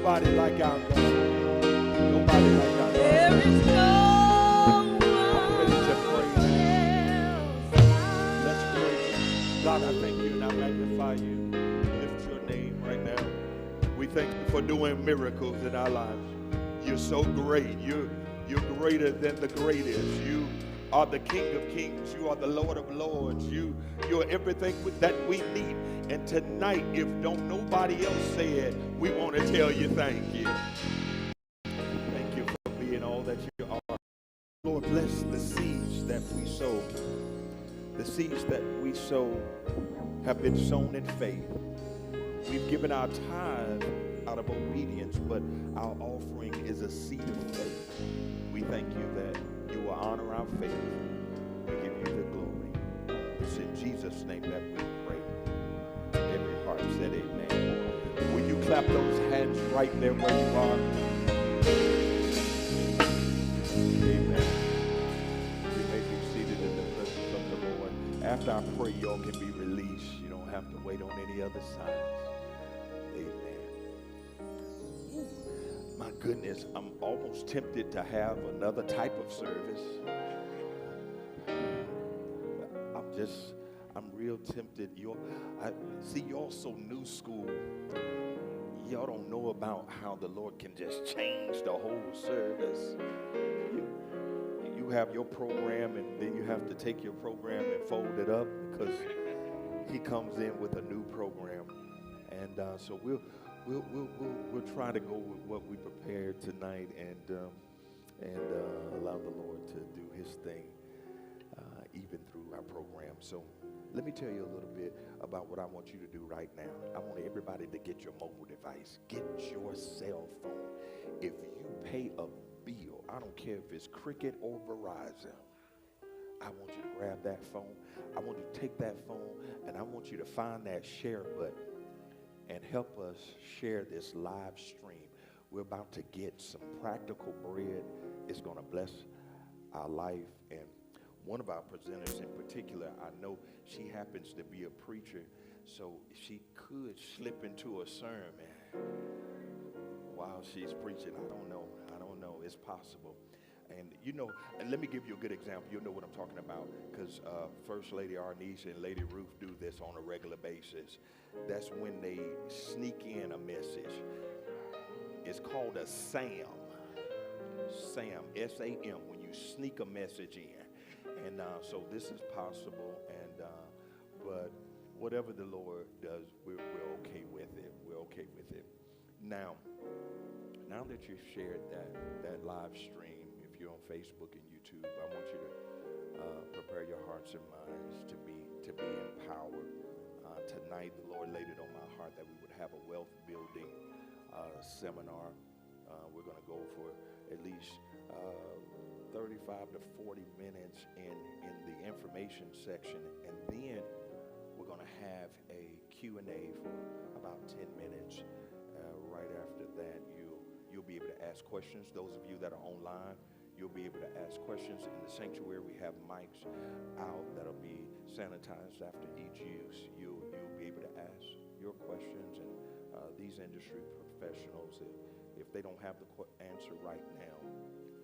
Nobody like our God. Nobody like our God. There is no Ready to pray. Let's pray. God, I thank you and I magnify you. Lift your name right now. We thank you for doing miracles in our lives. You're so great. You're greater than the greatest. You are the King of Kings. You are the Lord of Lords. You're everything that we need. And tonight, if don't nobody else say it, we want to tell you thank you. Thank you for being all that you are. Lord, bless the seeds that we sow. The seeds that we sow have been sown in faith. We've given our tithe out of obedience, but our offering is a seed of faith. We thank you that you will honor our faith. We give you the glory. It's in Jesus' name that we pray. Every heart said amen. Will you clap those hands right there where you are? Amen. You may be seated in the presence of the Lord. After I pray, y'all can be released. You don't have to wait on any other signs. Amen. My goodness, I'm almost tempted to have another type of service. I'm real tempted. Y'all so new school. Y'all don't know about how the Lord can just change the whole service. You have your program, and then you have to take your program and fold it up because he comes in with a new program. And so we'll try to go with what we prepared tonight and allow the Lord to do his thing even through our program. So let me tell you a little bit about what I want you to do right now. I want everybody to get your mobile device. Get your cell phone. If you pay a bill, I don't care if it's Cricket or Verizon, I want you to grab that phone. I want you to take that phone and I want you to find that share button and help us share this live stream. We're about to get some practical bread. It's going to bless our life. And one of our presenters in particular, I know she happens to be a preacher, so she could slip into a sermon while she's preaching. I don't know. It's possible. And and let me give you a good example. You'll know what I'm talking about because First Lady Arnice and Lady Ruth do this on a regular basis. That's when they sneak in a message. It's called a SAM. SAM, S-A-M, when you sneak a message in. And so this is possible, but whatever the Lord does, we're okay with it. We're okay with it. Now that you've shared that live stream, if you're on Facebook and YouTube, I want you to prepare your hearts and minds to be empowered. Tonight, the Lord laid it on my heart that we would have a wealth building seminar. We're going to go for at least 35 to 40 minutes in the information section, and then we're going to have a Q&A for about 10 minutes. Right after that, you'll be able to ask questions. Those of you that are online, you'll be able to ask questions. In the sanctuary, we have mics out that'll be sanitized after each use. You'll be able to ask your questions, and these industry professionals, if they don't have the answer right now,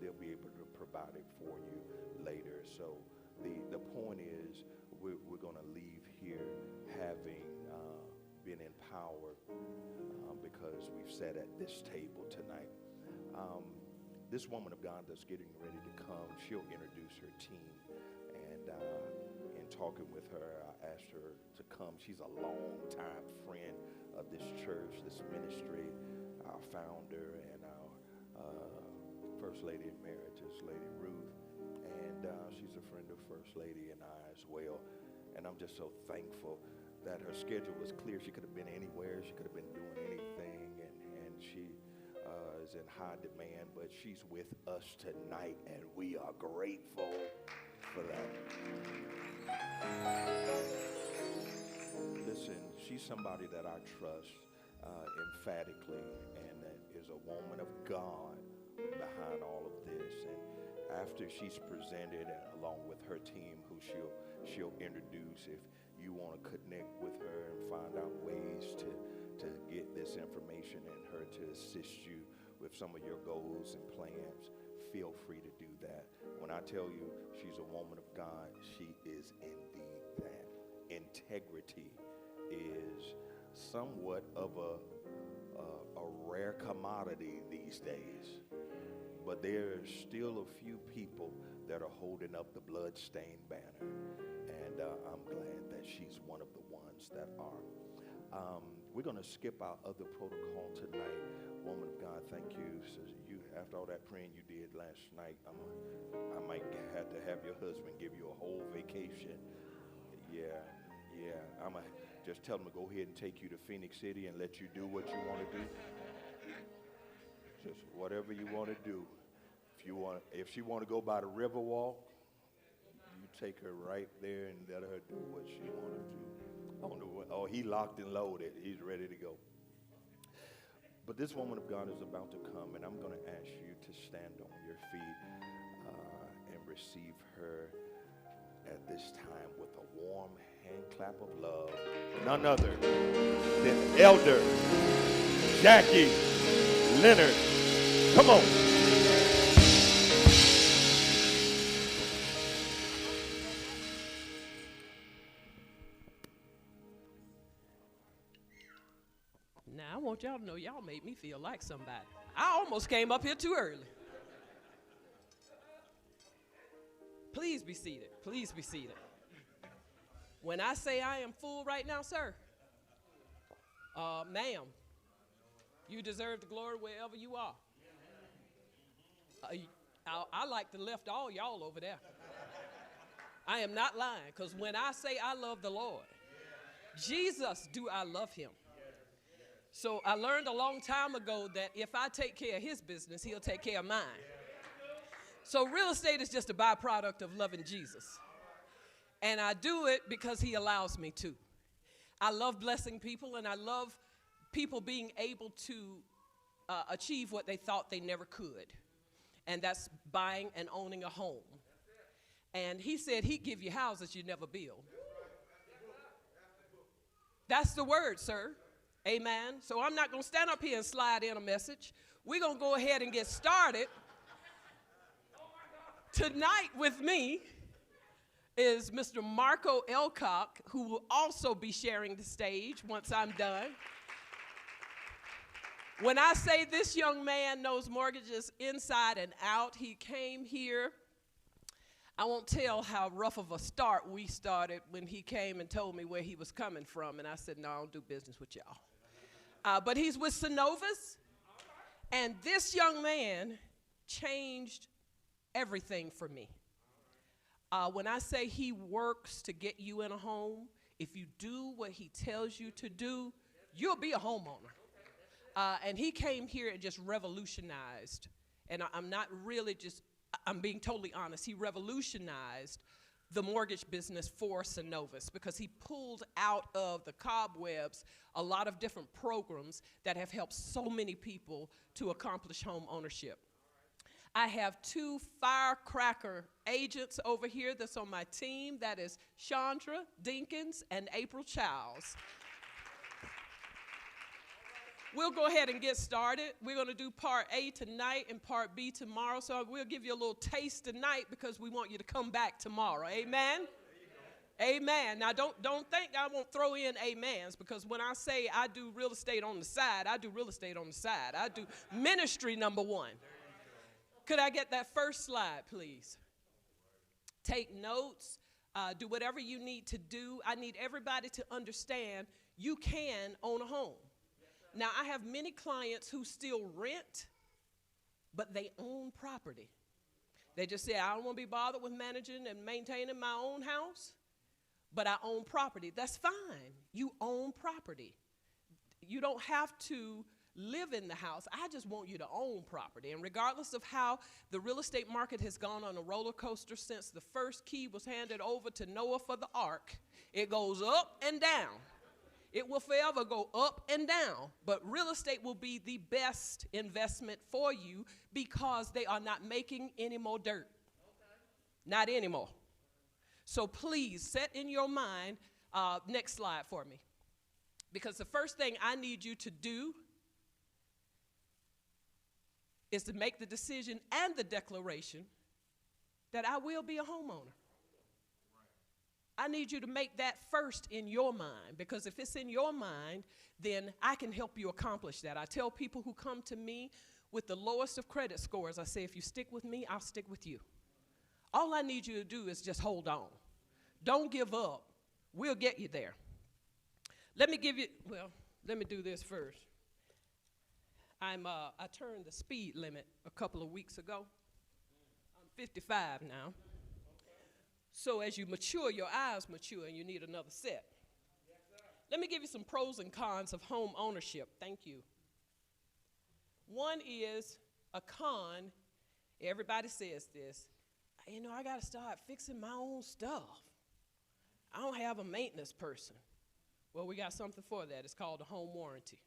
they'll be able to provide it for you later. So the point is we're going to leave here having been empowered because we've sat at this table tonight. This woman of God that's getting ready to come, she'll introduce her team. And in talking with her, I asked her to come. She's a long-time friend of this church, this ministry, our founder, and our First Lady Emeritus, Lady Ruth. And she's a friend of First Lady and I as well. And I'm just so thankful that her schedule was clear. She could have been anywhere. She could have been doing anything. And she is in high demand, but she's with us tonight, and we are grateful for that. Listen, she's somebody that I trust emphatically, and that is a woman of God behind all of this. And after she's presented, along with her team, who she'll introduce, if you want to connect with her and find out ways to get this information in her her to assist you with some of your goals and plans, feel free to do that. When I tell you she's a woman of God, she is indeed that. Integrity is somewhat of a rare commodity these days, but there's still a few people that are holding up the bloodstained banner, and I'm glad that she's one of the ones that are. We're going to skip our other protocol tonight. Woman of God, thank you. So you, after all that praying you did last night, I might have to have your husband give you a whole vacation. Yeah. I'm going to just tell him to go ahead and take you to Phoenix City and let you do what you want to do. Just whatever you want to do. If she want to go by the river walk, you take her right there and let her do what she want to do. Oh, he locked and loaded. He's ready to go. But this woman of God is about to come, and I'm going to ask you to stand on your feet and receive her at this time with a warm hand clap of love. None other than Elder Jackie Leonard. Come on. Now, I want y'all to know y'all made me feel like somebody. I almost came up here too early. Please be seated. Please be seated. When I say I am full right now, sir, ma'am, you deserve the glory wherever you are. I like to left all y'all over there. I am not lying, because when I say I love the Lord, Jesus, do I love him? So I learned a long time ago that if I take care of his business, he'll take care of mine. So real estate is just a byproduct of loving Jesus. And I do it because he allows me to. I love blessing people, and I love people being able to achieve what they thought they never could. And that's buying and owning a home. And he said he'd give you houses you never build. That's the word, sir. Amen. So I'm not going to stand up here and slide in a message. We're going to go ahead and get started. Tonight with me is Mr. Marco Elcock, who will also be sharing the stage once I'm done. When I say this young man knows mortgages inside and out, he came here. I won't tell how rough of a start we started when he came and told me where he was coming from. And I said, no, I don't do business with y'all. But he's with Synovus. And this young man changed everything for me. When I say he works to get you in a home, if you do what he tells you to do, you'll be a homeowner. And he came here and just revolutionized. And I'm not really just, I'm being totally honest. He revolutionized the mortgage business for Synovus because he pulled out of the cobwebs a lot of different programs that have helped so many people to accomplish home ownership. I have two firecracker agents over here that's on my team. That is Chandra Dinkins and April Childs. We'll go ahead and get started. We're going to do part A tonight and part B tomorrow. So we'll give you a little taste tonight because we want you to come back tomorrow. Amen? Amen. Now, don't think I won't throw in amens, because when I say I do real estate on the side, I do real estate on the side. I do ministry number one. Could I get that first slide, please? Take notes. Do whatever you need to do. I need everybody to understand you can own a home. Now, I have many clients who still rent, but they own property. They just say, I don't want to be bothered with managing and maintaining my own house, but I own property. That's fine. You own property. You don't have to live in the house. I just want you to own property. And regardless of how the real estate market has gone on a roller coaster since the first key was handed over to Noah for the ark, it goes up and down. It will forever go up and down, but real estate will be the best investment for you because they are not making any more dirt. Not anymore. So please set in your mind, next slide for me, because the first thing I need you to do is to make the decision and the declaration that I will be a homeowner. I need you to make that first in your mind, because if it's in your mind, then I can help you accomplish that. I tell people who come to me with the lowest of credit scores, I say, if you stick with me, I'll stick with you. All I need you to do is just hold on. Don't give up. We'll get you there. Let me do this first. I turned the speed limit a couple of weeks ago. I'm 55 now. So as you mature, your eyes mature, and you need another set. Let me give you some pros and cons of home ownership. Thank you. One is a con. Everybody says this. You know, I got to start fixing my own stuff. I don't have a maintenance person. Well, we got something for that. It's called a home warranty.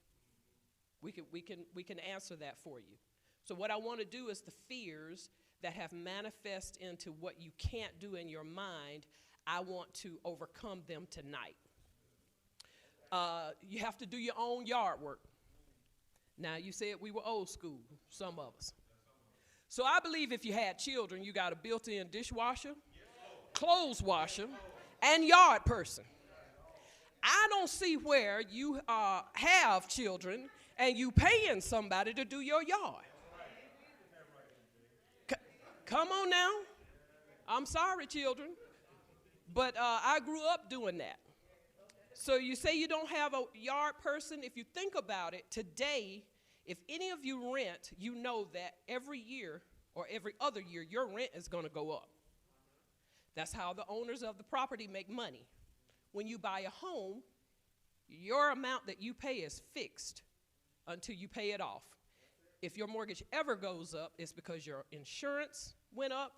We can answer that for you. So what I want to do is the fears that have manifest into what you can't do in your mind, I want to overcome them tonight. You have to do your own yard work. Now, you said we were old school, some of us. So I believe if you had children, you got a built-in dishwasher, clothes washer, and yard person. I don't see where you have children and you paying somebody to do your yard. Come on now. I'm sorry, children. But I grew up doing that. So you say you don't have a yard person. If you think about it, today, if any of you rent, you know that every year or every other year, your rent is going to go up. That's how the owners of the property make money. When you buy a home, your amount that you pay is fixed until you pay it off. If your mortgage ever goes up, it's because your insurance went up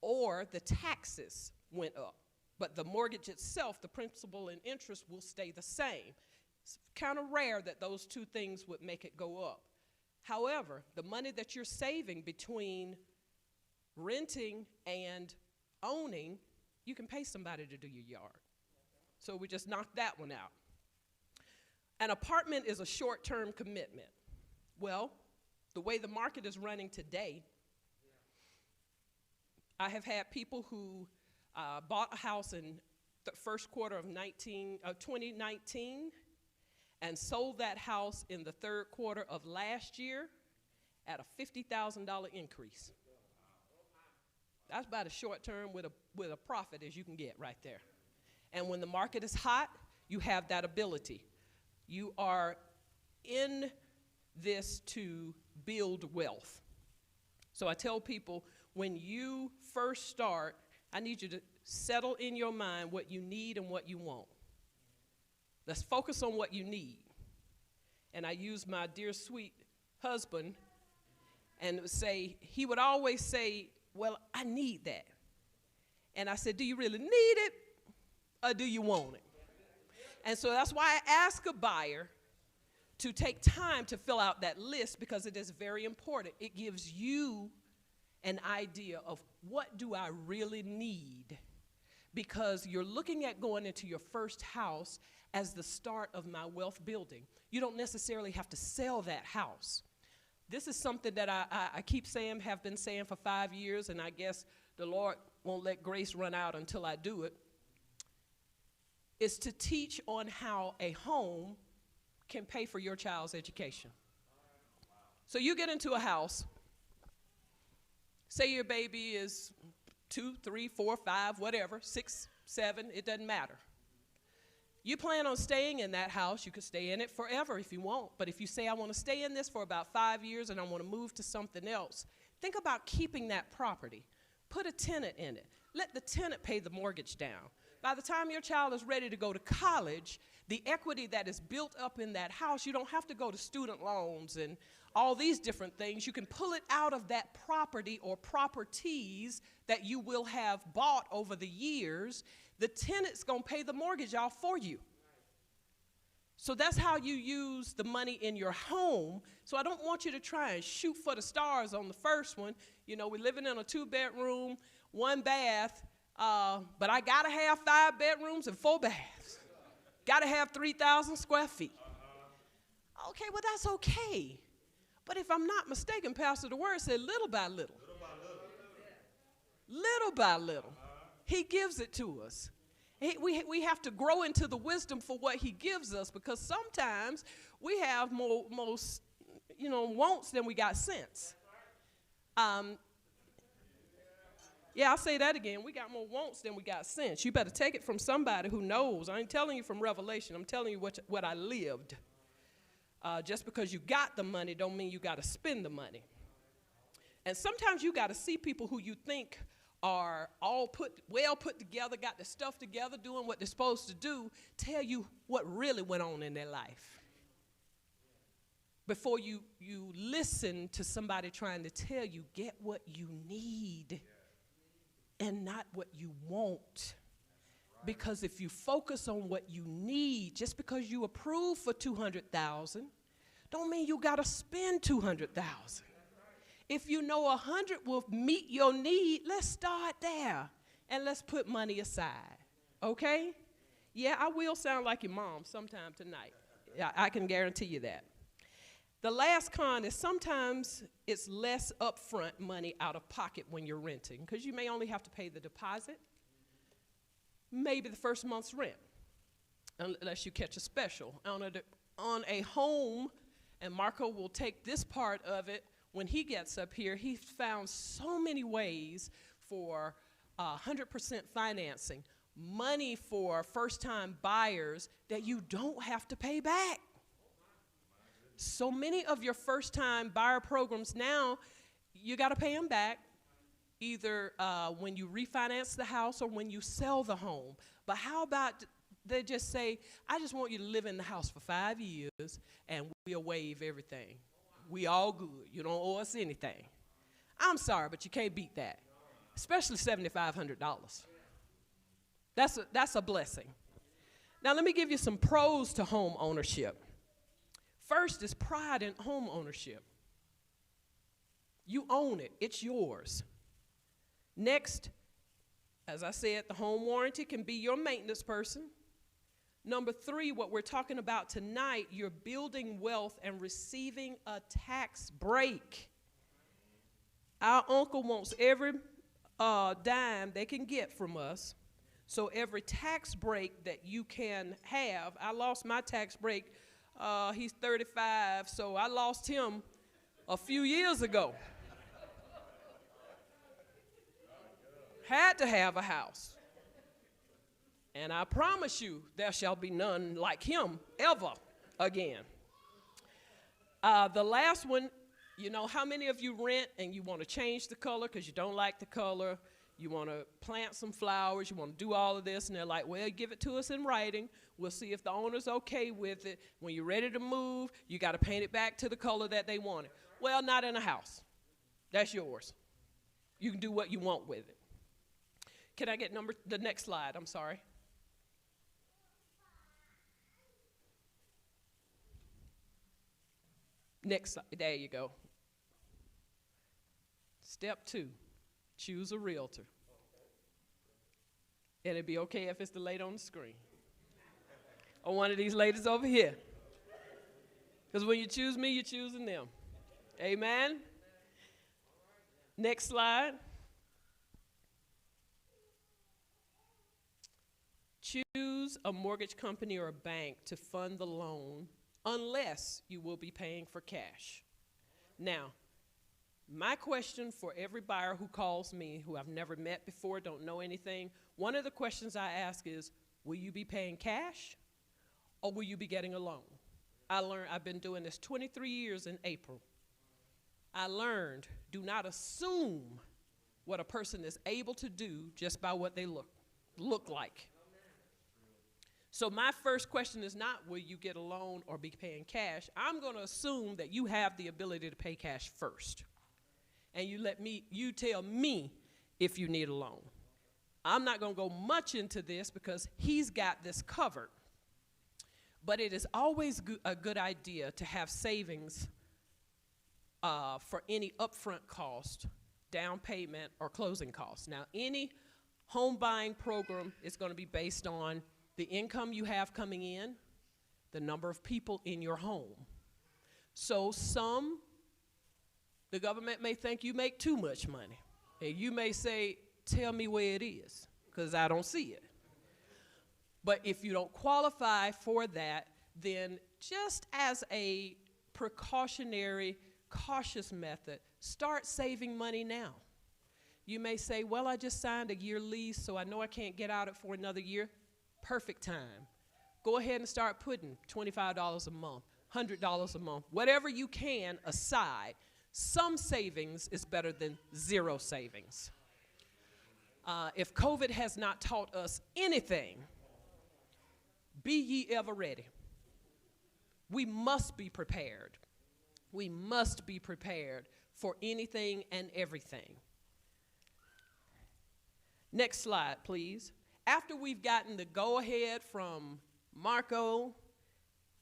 or the taxes went up. But the mortgage itself, the principal and interest, will stay the same. It's kind of rare that those two things would make it go up. However, the money that you're saving between renting and owning, you can pay somebody to do your yard. So we just knocked that one out. An apartment is a short-term commitment. Well, the way the market is running today, I have had people who bought a house in the first quarter of 2019 and sold that house in the third quarter of last year at a $50,000 increase. That's about as short term with a profit as you can get right there. And when the market is hot, you have that ability. You are in this to build wealth. So I tell people, when you first start, I need you to settle in your mind what you need and what you want. Let's focus on what you need. And I use my dear sweet husband and say, he would always say, well, I need that. And I said, do you really need it or do you want it? And so that's why I ask a buyer to take time to fill out that list, because it is very important. It gives you an idea of what do I really need, because you're looking at going into your first house as the start of my wealth building. You don't necessarily have to sell that house. This is something that I keep saying, have been saying for 5 years, and I guess the Lord won't let grace run out until I do it, is to teach on how a home can pay for your child's education. So you get into a house, say your baby is 2, 3, 4, 5, whatever, 6, 7, it doesn't matter. You plan on staying in that house, you could stay in it forever if you want, but if you say, I want to stay in this for about 5 years and I want to move to something else, think about keeping that property. Put a tenant in it. Let the tenant pay the mortgage down. By the time your child is ready to go to college, the equity that is built up in that house, you don't have to go to student loans and all these different things. You can pull it out of that property or properties that you will have bought over the years. The tenant's going to pay the mortgage off for you. So that's how you use the money in your home. So I don't want you to try and shoot for the stars on the first one. You know, we're living in a 2-bedroom, 1 bath, but I got to have 5 bedrooms and 4 baths. Got to have 3,000 square feet. Okay, well, that's okay. But if I'm not mistaken, Pastor, the word said little by little. Little by little. He gives it to us. We have to grow into the wisdom for what he gives us, because sometimes we have more wants than we got sense. Yeah, I'll say that again. We got more wants than we got sense. You better take it from somebody who knows. I ain't telling you from revelation. I'm telling you what I lived. Just because you got the money don't mean you got to spend the money. And sometimes you got to see people who you think are all well put together, got their stuff together, doing what they're supposed to do, tell you what really went on in their life. Before you listen to somebody trying to tell you, get what you need and not what you want. Because if you focus on what you need, just because you approve for $200,000, don't mean you got to spend $200,000. If you know 100 will meet your need, let's start there and let's put money aside. Okay? Yeah, I will sound like your mom sometime tonight. Yeah, I can guarantee you that. The last con is sometimes it's less upfront money out of pocket when you're renting, because you may only have to pay the deposit, maybe the first month's rent, unless you catch a special. On a home, and Marco will take this part of it when he gets up here, he's found so many ways for 100% financing, money for first-time buyers that you don't have to pay back. So many of your first-time buyer programs now, you got to pay them back, either when you refinance the house or when you sell the home. But how about they just say, I just want you to live in the house for 5 years, and we'll waive everything. We all good. You don't owe us anything. I'm sorry, but you can't beat that, especially $7,500. That's a blessing. Now, let me give you some pros to home ownership. First is pride in home ownership. You own it. It's yours. Next, as I said, the home warranty can be your maintenance person. Number 3, what we're talking about tonight, you're building wealth and receiving a tax break. Our uncle wants every dime they can get from us. So every tax break that you can have, I lost my tax break. He's 35, so I lost him a few years ago. Had to have a house. And I promise you, there shall be none like him ever again. The last one, you know, how many of you rent and you want to change the color because you don't like the color? You want to plant some flowers. You want to do all of this. And they're like, well, give it to us in writing. We'll see if the owner's okay with it. When you're ready to move, you got to paint it back to the color that they wanted. Well, not in a house. That's yours. You can do what you want with it. Can I get the next slide? I'm sorry. Next slide. There you go. Step 2, choose a realtor. And it'd be okay if it's the lady on the screen. Or one of these ladies over here. Because when you choose me, you're choosing them. Amen? Next slide. Choose a mortgage company or a bank to fund the loan unless you will be paying for cash. Now, my question for every buyer who calls me, who I've never met before, don't know anything, one of the questions I ask is, will you be paying cash or will you be getting a loan? I've been doing this 23 years in April. I learned, do not assume what a person is able to do just by what they look like. So my first question is not, will you get a loan or be paying cash? I'm going to assume that you have the ability to pay cash first. And you tell me if you need a loan. I'm not going to go much into this because he's got this covered. But it is always a good idea to have savings for any upfront cost, down payment, or closing costs. Now, any home buying program is going to be based on the income you have coming in, the number of people in your home. So some The government may think you make too much money. And you may say, tell me where it is, because I don't see it. But if you don't qualify for that, then just as a precautionary, cautious method, start saving money now. You may say, well, I just signed a year lease, so I know I can't get out it for another year. Perfect time. Go ahead and start putting $25 a month, $100 a month, whatever you can aside. Some savings is better than zero savings. If COVID has not taught us anything, be ye ever ready. We must be prepared. We must be prepared for anything and everything. Next slide, please. After we've gotten the go-ahead from Marco,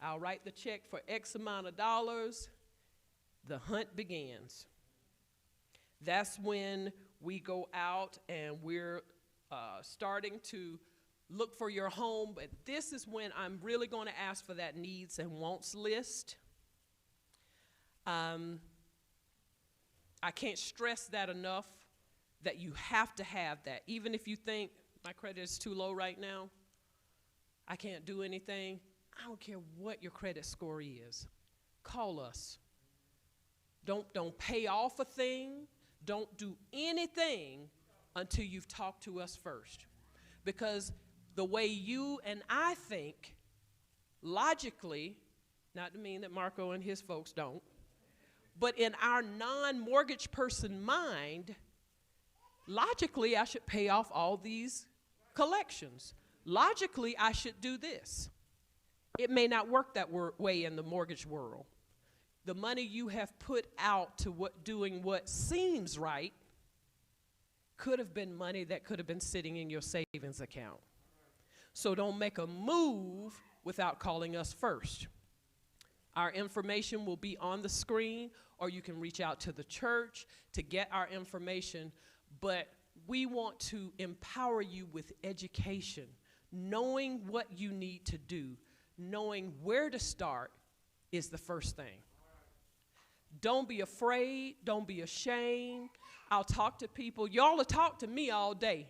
I'll write the check for X amount of dollars, the hunt begins. That's when we go out and we're starting to look for your home, but this is when I'm really going to ask for that needs and wants list. I can't stress that enough, that you have to have that. Even if you think my credit is too low right now, I can't do anything. I don't care what your credit score is. Call us. Don't pay off a thing. Don't do anything until you've talked to us first. Because the way you and I think, logically, not to mean that Marco and his folks don't, but in our non-mortgage person mind, logically, I should pay off all these collections. Logically, I should do this. It may not work that way in the mortgage world. The money you have put out to doing what seems right could have been money that could have been sitting in your savings account. So don't make a move without calling us first. Our information will be on the screen, or you can reach out to the church to get our information. But we want to empower you with education, knowing what you need to do, knowing where to start is the first thing. Don't be afraid. Don't be ashamed. I'll talk to people. Y'all will talk to me all day.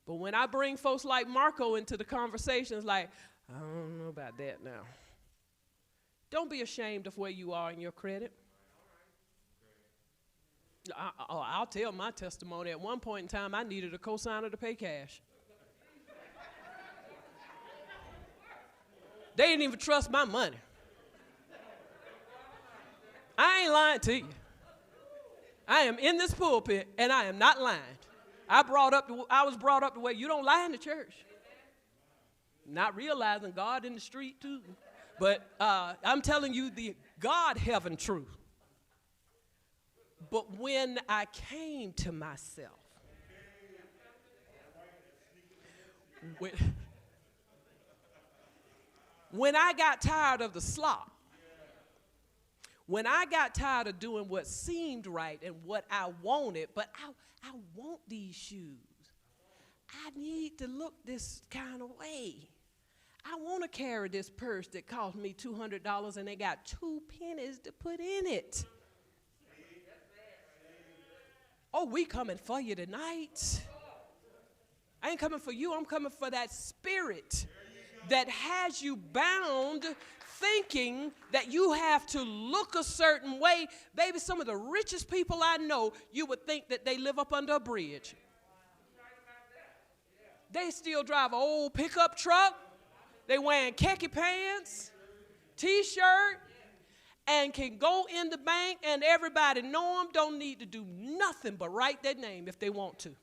But when I bring folks like Marco into the conversation, it's like, I don't know about that now. Don't be ashamed of where you are in your credit. I'll tell my testimony. At one point in time, I needed a cosigner to pay cash. They didn't even trust my money. I ain't lying to you. I am in this pulpit, and I am not lying. I was brought up the way you don't lie in the church. Not realizing God in the street, too. But I'm telling you the God-heaven truth. But when I came to myself, when I got tired of the slop, when I got tired of doing what seemed right and what I wanted, but I want these shoes. I need to look this kind of way. I want to carry this purse that cost me $200 and they got 2 pennies to put in it. Oh, we coming for you tonight. I ain't coming for you. I'm coming for that spirit that has you bound, thinking that you have to look a certain way. Baby, some of the richest people I know, you would think that they live up under a bridge. They still drive an old pickup truck. They wearing khaki pants, T-shirt, and can go in the bank and everybody know them, don't need to do nothing but write their name if they want to.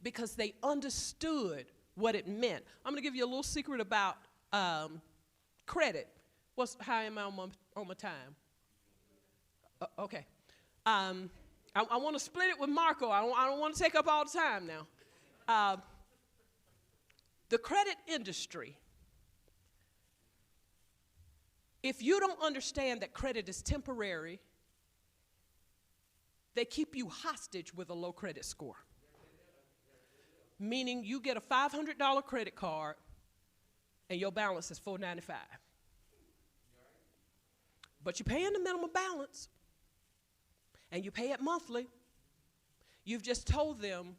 Because they understood what it meant. I'm going to give you a little secret about credit. How am I on my time? Okay. I want to split it with Marco. I don't want to take up all the time now. The credit industry, if you don't understand that credit is temporary, they keep you hostage with a low credit score. Meaning you get a $500 credit card and your balance is $495. But you're paying the minimum balance. and you pay it monthly. You've just told them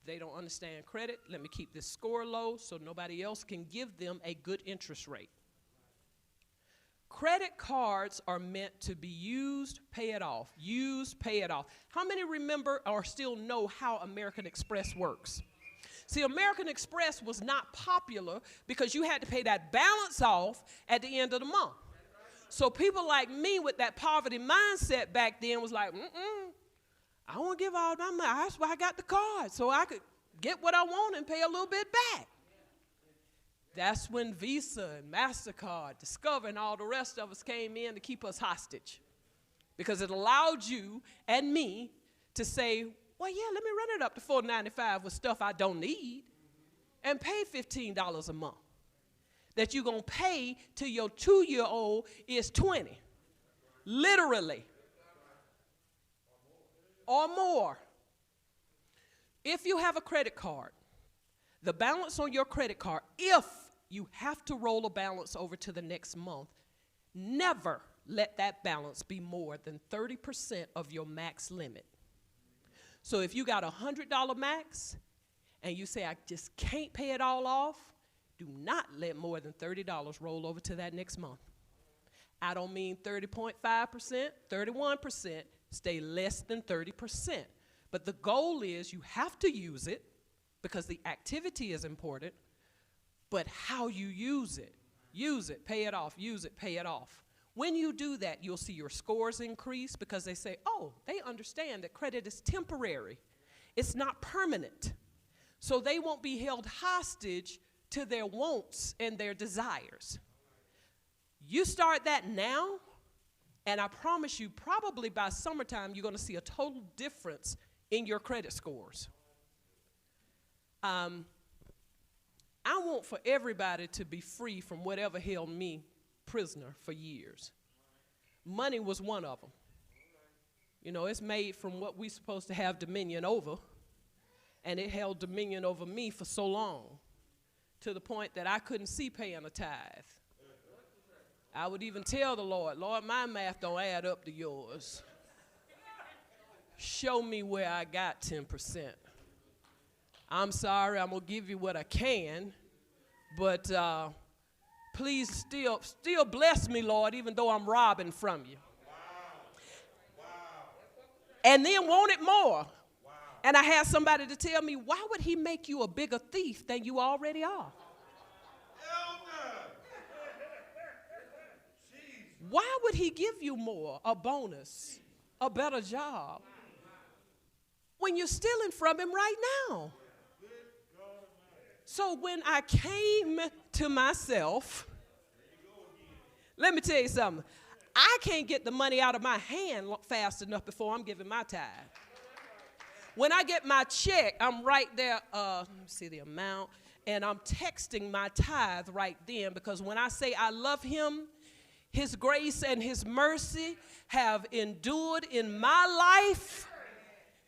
they don't understand credit. Let me keep this score low so nobody else can give them a good interest rate. Credit cards are meant to be used, pay it off. Used, pay it off. How many remember or still know how American Express works? See, American Express was not popular because you had to pay that balance off at the end of the month. So people like me with that poverty mindset back then was like, I don't want to give all my money. That's why I got the card, so I could get what I want and pay a little bit back. That's when Visa and MasterCard, Discover, and all the rest of us came in to keep us hostage, because it allowed you and me to say, well, yeah, let me run it up to $4.95 with stuff I don't need and pay $15 a month that you're going to pay till your 2-year-old is 20, literally, or more. If you have a credit card, the balance on your credit card, if you have to roll a balance over to the next month, never let that balance be more than 30% of your max limit. So if you got a $100 max and you say, I just can't pay it all off, do not let more than $30 roll over to that next month. I don't mean 30.5%, 31%, stay less than 30%. But the goal is you have to use it because the activity is important, but how you use it, pay it off, use it, pay it off. When you do that, you'll see your scores increase because they say, oh, they understand that credit is temporary. It's not permanent. So they won't be held hostage to their wants and their desires. You start that now, and I promise you, probably by summertime, you're going to see a total difference in your credit scores. I want for everybody to be free from whatever held me prisoner for years. Money was one of them. You know, it's made from what we're supposed to have dominion over, and it held dominion over me for so long, to the point that I couldn't see paying a tithe. I would even tell the Lord, Lord, my math don't add up to yours. Show me where I got 10%. I'm sorry, I'm going to give you what I can, but please still bless me, Lord, even though I'm robbing from you. Wow. And then want it more. Wow. And I had somebody to tell me, why would he make you a bigger thief than you already are? Why would he give you more, a bonus, a better job, when you're stealing from him right now? So when I came to myself, let me tell you something. I can't get the money out of my hand fast enough before I'm giving my tithe. When I get my check, I'm right there, let me see the amount, and I'm texting my tithe right then, because when I say I love him, his grace and his mercy have endured in my life,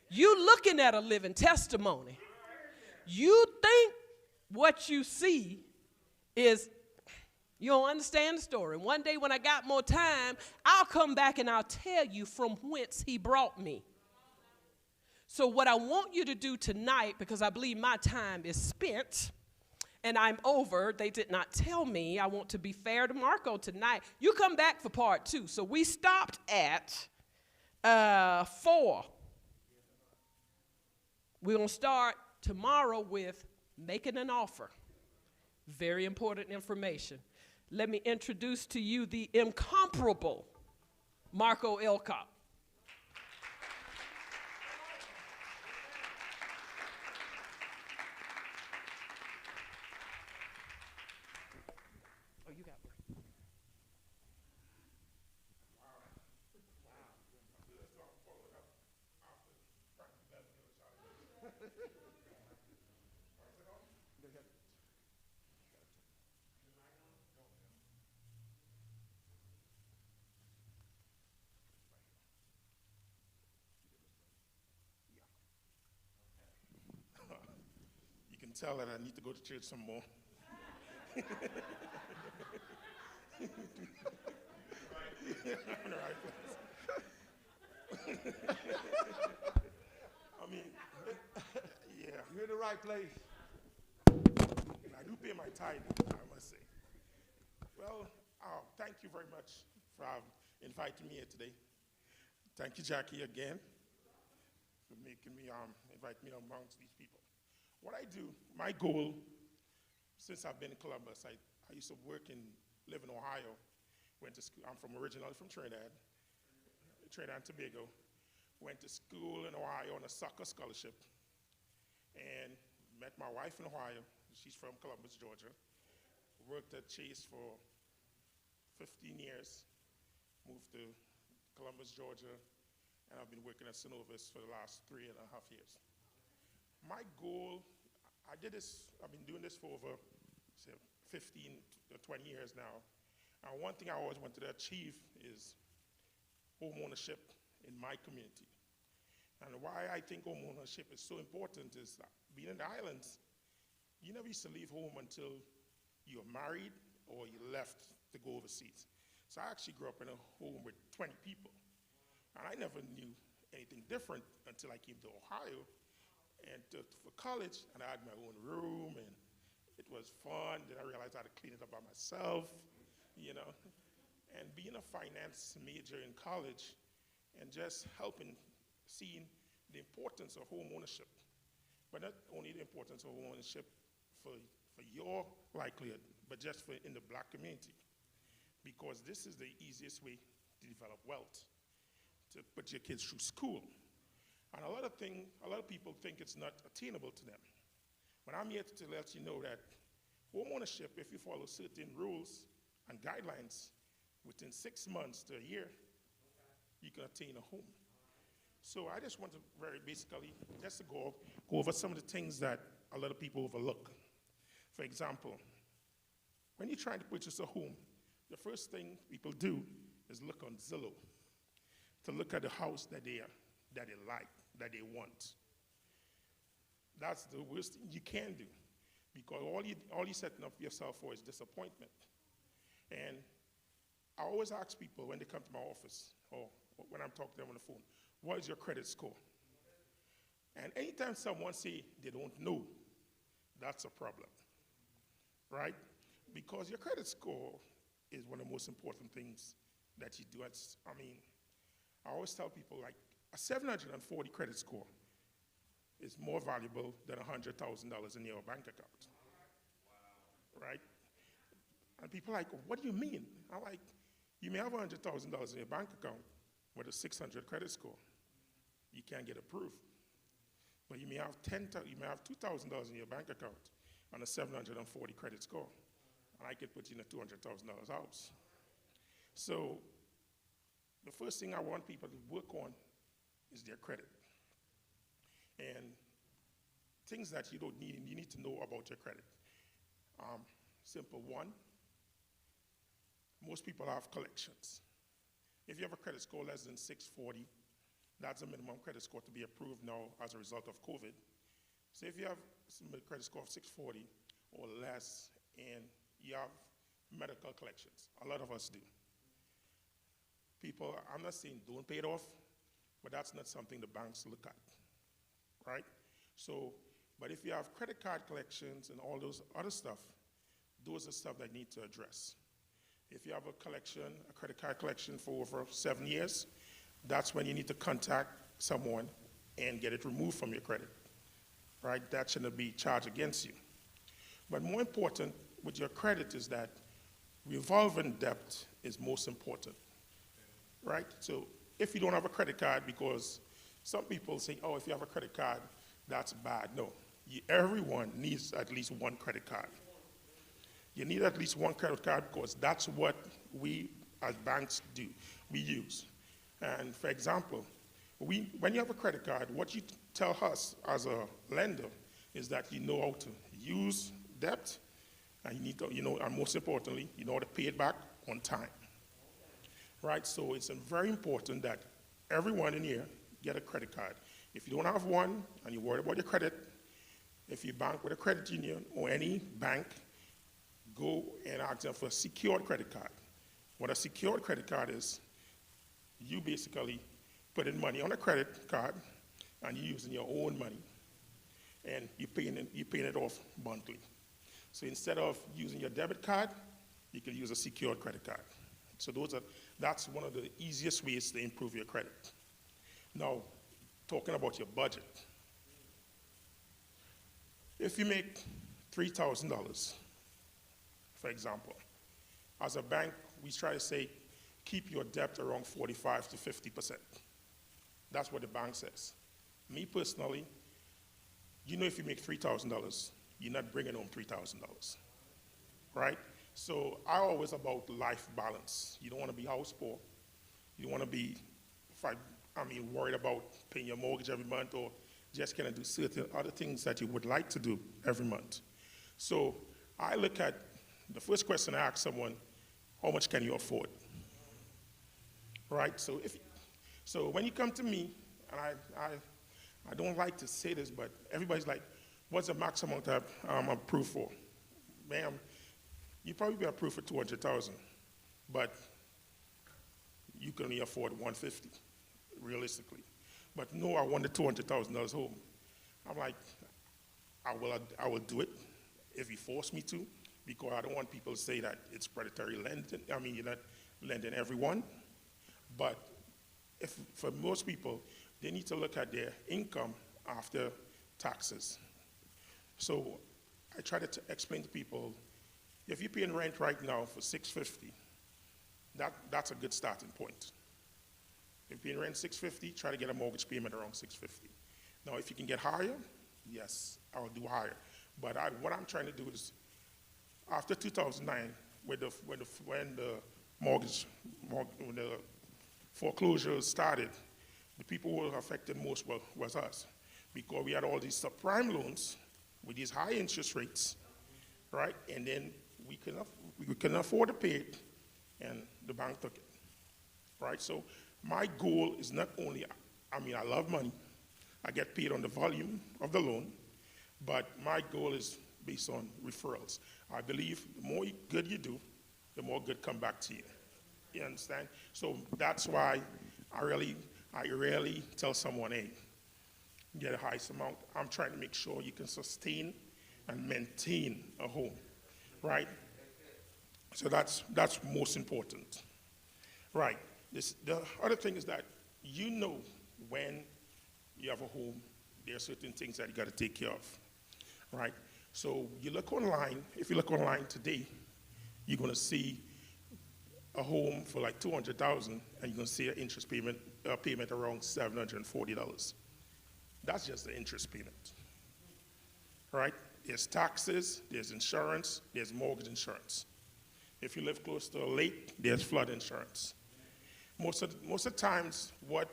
you looking at a living testimony. You think what you see is, you don't understand the story. One day when I got more time, I'll come back and I'll tell you from whence he brought me. So what I want you to do tonight, because I believe my time is spent and I'm over, they did not tell me. I want to be fair to Marco tonight. You come back for part 2. So we stopped at 4. We're going to start tomorrow with making an offer. Very important information. Let me introduce to you the incomparable Marco Elcock. Oh, you got one. You can tell that I need to go to church some more. Right. my place. And I do pay my tithe, I must say. Well, thank you very much for inviting me here today. Thank you, Jackie, again, for making me invite me amongst these people. What I do, my goal, since I've been in Columbus, I used to live in Ohio. Went to school. I'm originally from Trinidad and Tobago. Went to school in Ohio on a soccer scholarship, and met my wife in Ohio. She's from Columbus, Georgia. Worked at Chase for 15 years. Moved to Columbus, Georgia, and I've been working at Synovus for the last 3.5 years. My goal, I've been doing this for over 15 to 20 years now. And one thing I always wanted to achieve is home ownership in my community. And why I think home ownership is so important is that being in the islands, you never used to leave home until you were married or you left to go overseas. So I actually grew up in a home with 20 people. And I never knew anything different until I came to Ohio and for college, and I had my own room, and it was fun. Then I realized I had to clean it up by myself, you know. And being a finance major in college and just seeing the importance of home ownership, but not only the importance of home ownership for your likelihood, but just in the black community, because this is the easiest way to develop wealth, to put your kids through school. And a lot of people think it's not attainable to them. But I'm here to let you know that home ownership, if you follow certain rules and guidelines, within 6 months to a year, you can attain a home. So I just want to go over some of the things that a lot of people overlook. For example, when you're trying to purchase a home, the first thing people do is look on Zillow to look at the house that they like, that they want. That's the worst thing you can do, because all you're setting up yourself for is disappointment. And I always ask people when they come to my office or when I'm talking to them on the phone, what is your credit score? And anytime someone say they don't know, that's a problem, right? Because your credit score is one of the most important things that you do. I always tell people, like, a 740 credit score is more valuable than $100,000 in your bank account, right? And people are like, what do you mean? I'm like, you may have $100,000 in your bank account with a 600 credit score. You can't get approved. But you may have $2,000 in your bank account on a 740 credit score, and I could put you in a $200,000 house. So the first thing I want people to work on is their credit. And things that you don't need, you need to know about your credit. Simple one, most people have collections. If you have a credit score less than 640, that's a minimum credit score to be approved now as a result of COVID. So if you have a credit score of 640 or less and you have medical collections, a lot of us do. People, I'm not saying don't pay it off, but that's not something the banks look at, right? So, but if you have credit card collections and all those other stuff, those are stuff that need to address. If you have a credit card collection for over 7 years, that's when you need to contact someone and get it removed from your credit, right? That shouldn't be charged against you. But more important with your credit is that revolving debt is most important, right? So if you don't have a credit card, because some people say, oh, if you have a credit card, that's bad. No, everyone needs at least one credit card. You need at least one credit card because that's what we as banks do, we use. And for example, when you have a credit card, what you tell us as a lender is that you know how to use debt, and you need to, and most importantly, you know how to pay it back on time, right? So it's very important that everyone in here get a credit card. If you don't have one and you're worried about your credit, if you bank with a credit union or any bank, go and ask them for a secured credit card. What a secured credit card is, you basically put in money on a credit card and you're using your own money. and you're paying it off monthly. So instead of using your debit card, you can use a secured credit card. So that's one of the easiest ways to improve your credit. Now, talking about your budget. If you make $3,000, for example, as a bank, we try to say, keep your debt around 45 to 50%. That's what the bank says. Me personally, if you make $3,000, you're not bringing home $3,000, right? So I always about life balance. You don't want to be house poor. You don't want to be, worried about paying your mortgage every month or just kind of do certain other things that you would like to do every month. So I look at, the first question I ask someone, how much can you afford? Right? So when you come to me, and I don't like to say this, but everybody's like, what's the max amount I'm approved for? Ma'am, you probably be approved for $200,000, but you can only afford $150,000, realistically. But no, I want the $200,000 home. I'm like, I will do it if you force me to, because I don't want people to say that it's predatory lending. You're not lending everyone. But for most people, they need to look at their income after taxes. So I try to explain to people, if you're paying rent right now for $650, that's a good starting point. If you're paying rent $650, try to get a mortgage payment around $650. Now, if you can get higher, yes, I'll do higher. But what I'm trying to do is, after 2009, when the foreclosures started, the people who were affected most was us, because we had all these subprime loans with these high interest rates, right? And then we couldn't afford to pay it, and the bank took it, right? So my goal is not only, I love money. I get paid on the volume of the loan, but my goal is based on referrals. I believe the more good you do, the more good come back to you. You understand? So that's why I rarely tell someone, hey, get a highest amount. I'm trying to make sure you can sustain and maintain a home, right? So that's most important, right? The other thing is that when you have a home, there are certain things that you got to take care of, right? So you look online. If you look online today, you're going to see a home for like $200,000, and you're going to see an interest payment around $740. That's just the interest payment, right? There's taxes, there's insurance, there's mortgage insurance. If you live close to a lake, there's flood insurance. Most of the times, what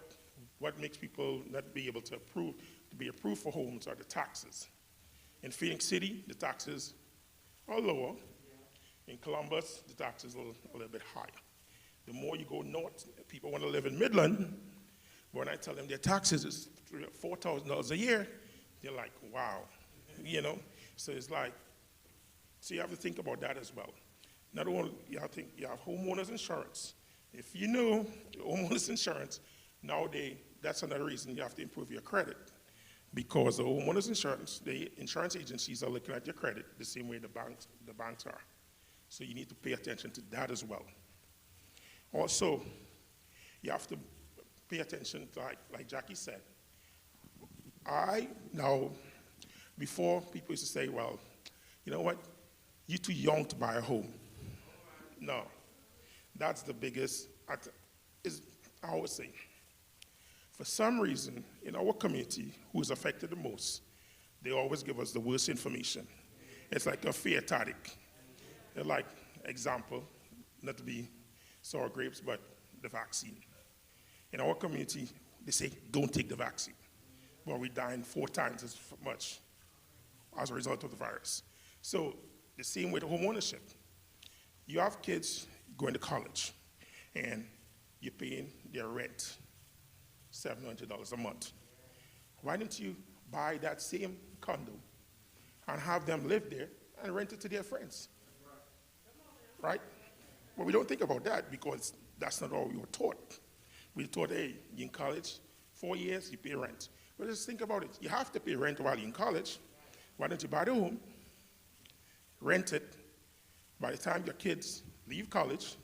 makes people not be able to be approved for homes are the taxes. In Phoenix City, the taxes are lower. In Columbus, the taxes are a little bit higher. The more you go north, people want to live in Midland. But when I tell them their taxes is $4,000 a year, they're like, wow, So it's like, so you have to think about that as well. Not only you have homeowners insurance. If you know homeowners insurance, nowadays, that's another reason you have to improve your credit. Because the homeowners insurance, the insurance agencies are looking at your credit the same way the banks are. So you need to pay attention to that as well. Also, you have to pay attention to, like Jackie said. Before people used to say, well, you know what, you're too young to buy a home. No, that's the biggest, I would say. For some reason, in our community, who's affected the most, they always give us the worst information. It's like a fear tactic. They're like, example, not to be sour grapes, but the vaccine. In our community, they say, don't take the vaccine. Well, we're dying 4 times as much as a result of the virus. So the same with home ownership. You have kids going to college, and you're paying their rent, $700 a month. Why don't you buy that same condo and have them live there and rent it to their friends? Right? Well, we don't think about that because that's not all we were taught. We were taught, hey, you're in college, 4 years, you pay rent. But just think about it. You have to pay rent while you're in college. Why don't you buy the home, rent it? By the time your kids leave college,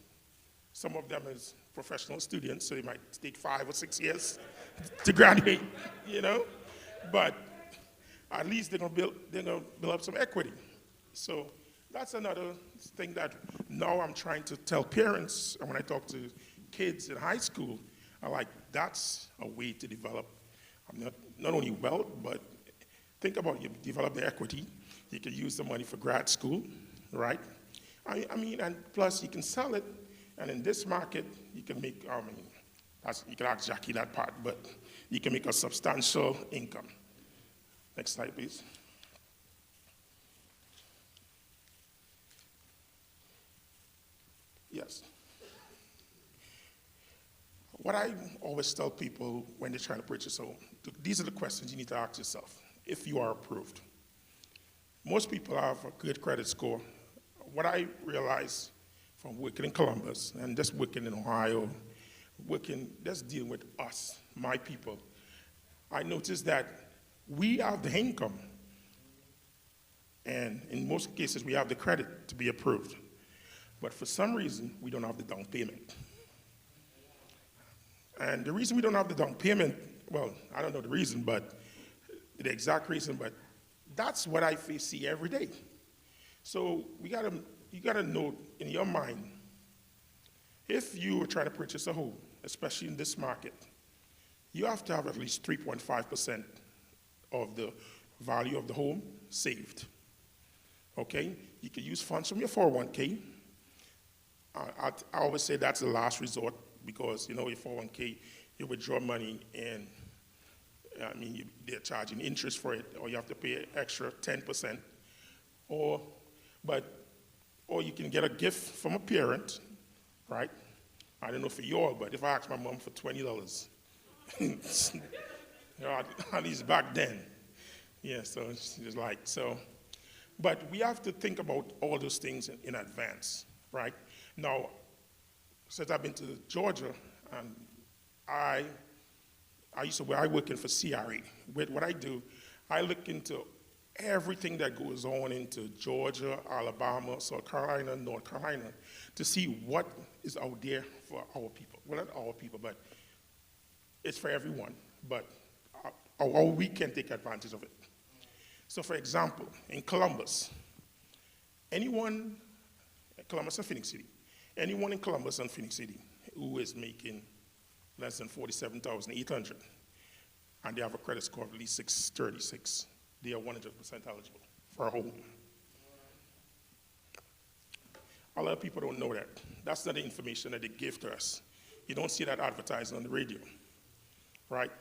some of them is professional students, so they might take 5 or 6 years to graduate, you know? But at least they're gonna build up some equity. So that's another thing that now I'm trying to tell parents, and when I talk to kids in high school, I'm like, that's a way to develop not only wealth, but think about you develop the equity. You can use the money for grad school, right? I mean, and plus you can sell it, and in this market, you can make, you can ask Jackie that part, but you can make a substantial income. Next slide, please. Yes. What I always tell people when they're trying to purchase a home, these are the questions you need to ask yourself if you are approved. Most people have a good credit score. What I realize from working in Columbus and just working in Ohio, just dealing with us, my people, I noticed that we have the income, and in most cases we have the credit to be approved. But for some reason, we don't have the down payment. And the reason we don't have the down payment, well, I don't know the reason, but the exact reason, but that's what I see every day. So you gotta know in your mind, if you are trying to purchase a home, especially in this market, you have to have at least 3.5% of the value of the home saved. Okay? You can use funds from your 401k. I always say that's the last resort because, you know, your 401k, you withdraw money and, they're charging interest for it, or you have to pay an extra 10%. Or you can get a gift from a parent, right? I don't know for you all, but if I asked my mom for $20, you know, at least back then. Yeah, so it's like, so. But we have to think about all those things in advance, right? Now, since I've been to Georgia, and I working for CRA. With what I do, I look into everything that goes on into Georgia, Alabama, South Carolina, North Carolina, to see what is out there for our people. Well, not our people, but it's for everyone. But how we can take advantage of it. So, for example, in Columbus, Columbus and Phoenix City, anyone in Columbus and Phoenix City who is making less than $47,800, and they have a credit score of at least 636, they are 100% eligible for a home. A lot of people don't know that. That's not the information that they give to us. You don't see that advertised on the radio, right?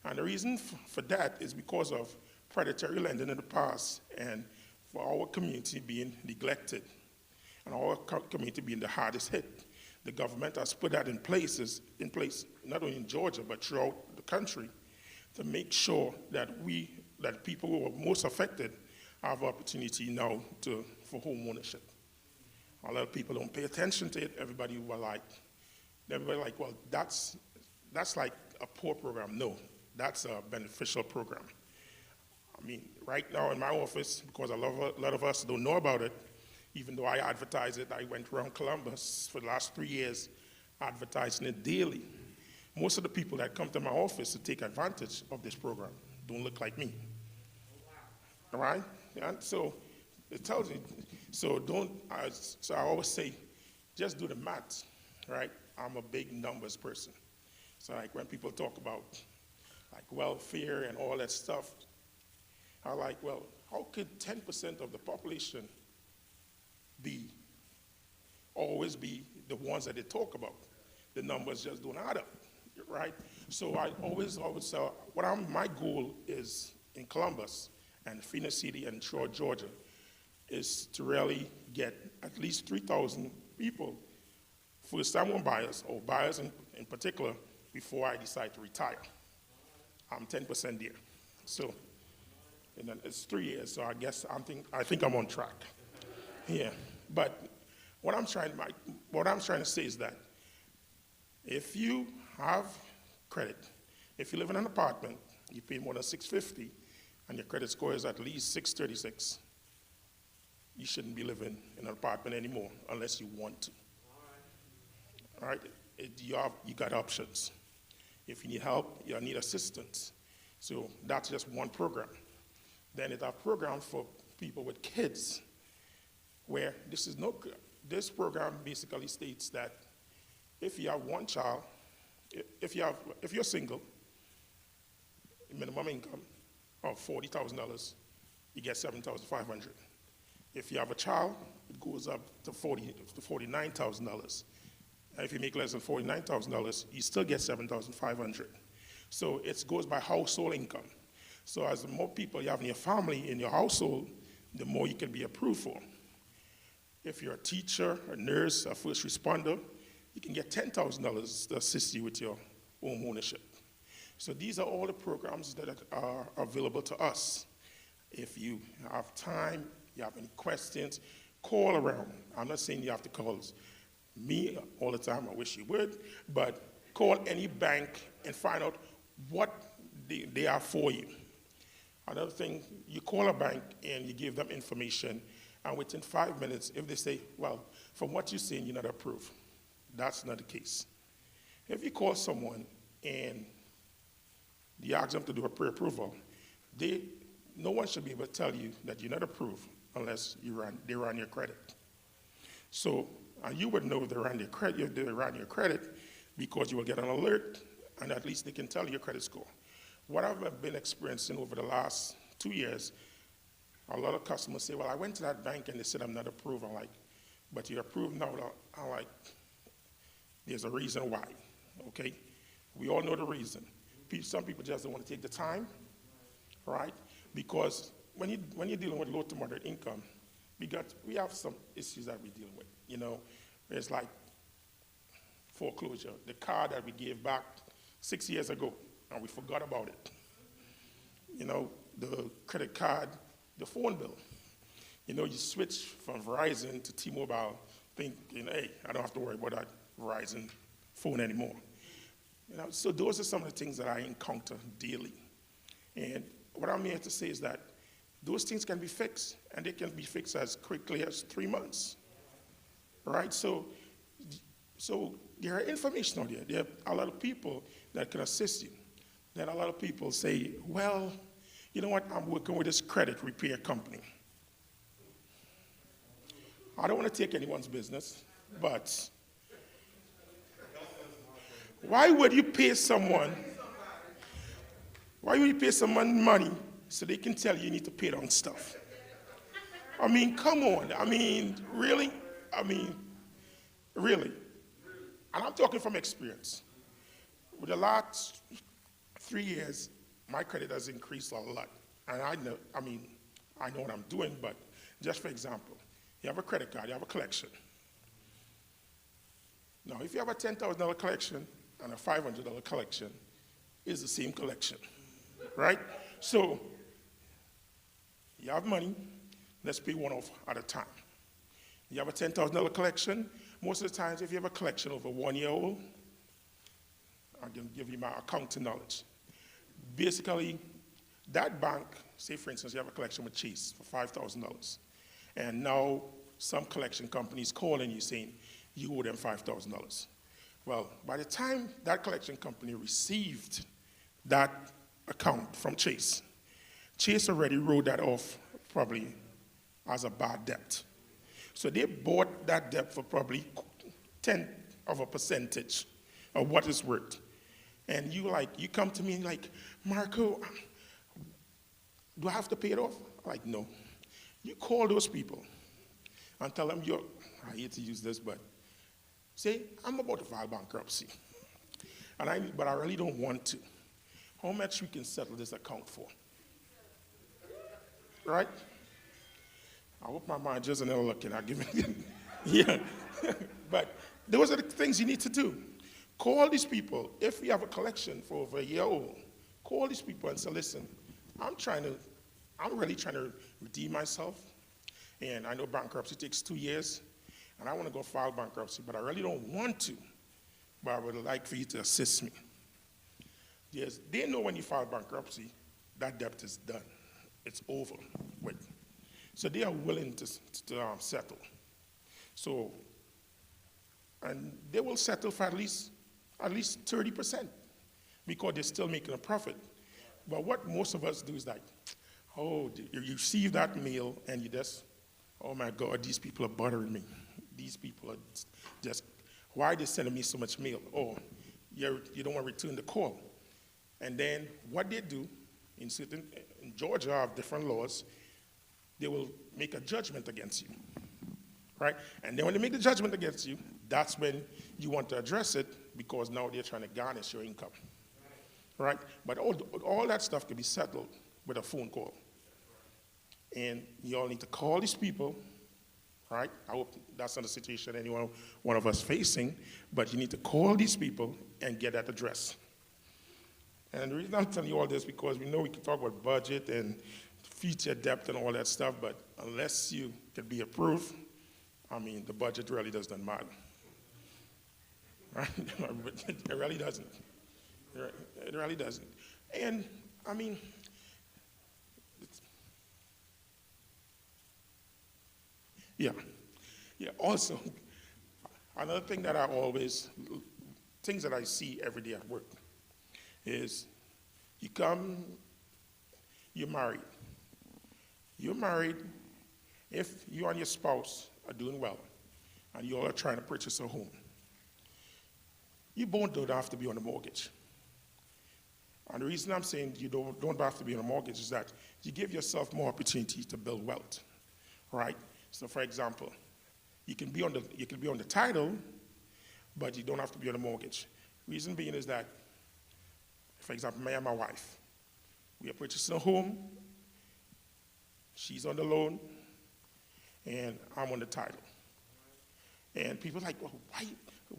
And the reason for that is because of predatory lending in the past and for our community being neglected and our community being the hardest hit. The government has put that in place, not only in Georgia, but throughout the country, to make sure that people who are most affected have opportunity now for home ownership. A lot of people don't pay attention to it. Everybody like, well, that's like a poor program. No, that's a beneficial program. I mean, right now in my office, because a lot of us don't know about it, even though I advertise it, I went around Columbus for the last 3 years advertising it daily. Most of the people that come to my office to take advantage of this program don't look like me. All right? And so it tells you. So I always say, just do the math, right? I'm a big numbers person. So like when people talk about like welfare and all that stuff, I'm like, well, how could 10% of the population always be the ones that they talk about? The numbers just don't add up, right? So I always my goal is in Columbus and Phoenix City and throughout Georgia is to really get at least 3,000 people, first-time home buyers, or buyers in particular, before I decide to retire. I'm 10% there. So, and then it's 3 years, so I think I'm on track. Yeah, but what I'm trying to say is that if you have credit, If you live in an apartment, you pay more than $650, and your credit score is at least 636, you shouldn't be living in an apartment anymore unless you want to. All right? You got options. If you need help, you need assistance. So that's just one program. Then it's a program for people with kids, where this program basically states that if you have one child, if you're single, minimum income of $40,000, you get $7,500. If you have a child, it goes up to $49,000. And if you make less than $49,000, you still get $7,500. So it goes by household income. So as the more people you have in your family, in your household, the more you can be approved for. If you're a teacher, a nurse, a first responder, you can get $10,000 to assist you with your home ownership. So these are all the programs that are available to us. If you have time, you have any questions, call around. I'm not saying you have to call me all the time. I wish you would. But call any bank and find out what they are for you. Another thing, you call a bank and you give them information, and within 5 minutes, if they say, well, from what you're saying, you're not approved, that's not the case. If you call someone and you ask them to do a pre-approval, no one should be able to tell you that you're not approved unless they run your credit. So you would know if they ran your credit because you will get an alert, and at least they can tell you your credit score. What I've been experiencing over the last 2 years, a lot of customers say, well, I went to that bank and they said I'm not approved. I'm like, but you're approved now. I'm like, there's a reason why, okay? We all know the reason. Some people just don't want to take the time, right? Because when you're dealing with low to moderate income, we have some issues that we're dealing with. You know, there's like foreclosure, the car that we gave back 6 years ago, and we forgot about it. You know, the credit card, the phone bill. You know, you switch from Verizon to T-Mobile, thinking, hey, I don't have to worry about that Verizon phone anymore. You know, so those are some of the things that I encounter daily. And what I'm here to say is that those things can be fixed, and they can be fixed as quickly as 3 months. Right? So there are information out there. There are a lot of people that can assist you. Then a lot of people say, well, you know what, I'm working with this credit repair company. I don't want to take anyone's business, but why would you pay someone money so they can tell you need to pay on stuff? I mean, come on. I mean, really? Really. And I'm talking from experience. With the last 3 years, my credit has increased a lot. And I know what I'm doing, but just for example, you have a credit card, you have a collection. Now, if you have a $10,000 collection and a $500 collection, it's the same collection, right? So, you have money, let's pay one off at a time. You have a $10,000 collection. Most of the times, if you have a collection over 1 year old, I'm going to give you my accounting knowledge. Basically, that bank, say for instance, you have a collection with Chase for $5,000. And now some collection companies calling you saying you owe them $5,000. Well, by the time that collection company received that account from Chase, Chase already wrote that off probably as a bad debt. So they bought that debt for probably 10% of what it's worth. And you come to me and like, Marco, do I have to pay it off? I'm like, no. You call those people and tell them I hate to use this, but say, I'm about to file bankruptcy. But I really don't want to. How much we can settle this account for? Right? I hope my managers are not looking. I'll give it. Yeah. But those are the things you need to do. Call these people. If you have a collection for over a year old, call these people and say, listen, I'm really trying to redeem myself. And I know bankruptcy takes 2 years. And I want to go file bankruptcy, but I really don't want to. But I would like for you to assist me. Yes, they know when you file bankruptcy, that debt is done. It's over with. So they are willing to settle. So, and they will settle for at least 30% because they're still making a profit. But what most of us do is like, oh, you receive that mail and you just, oh my God, these people are bothering me. These people are just, why are they sending me so much mail? Oh, you don't want to return the call. And then what they do, in Georgia have different laws, they will make a judgment against you, right? And then when they make the judgment against you, that's when you want to address it because now they're trying to garnish your income, right? But all that stuff can be settled with a phone call. And you all need to call these people, right? I hope that's not the situation one of us facing, but you need to call these people and get that address. And the reason I'm telling you all this because we know we can talk about budget and future debt and all that stuff, but unless you can be approved, I mean, the budget really doesn't matter. Right? It really doesn't. It really doesn't. And, I mean, yeah. Also, another thing that things that I see every day at work is you're married. You're married if you and your spouse are doing well and you all are trying to purchase a home. You both don't have to be on a mortgage. And the reason I'm saying you don't have to be on a mortgage is that you give yourself more opportunity to build wealth, right? So, for example, you can be on the title, but you don't have to be on a mortgage. Reason being is that, for example, me and my wife, we are purchasing a home. She's on the loan, and I'm on the title. And people are like, well,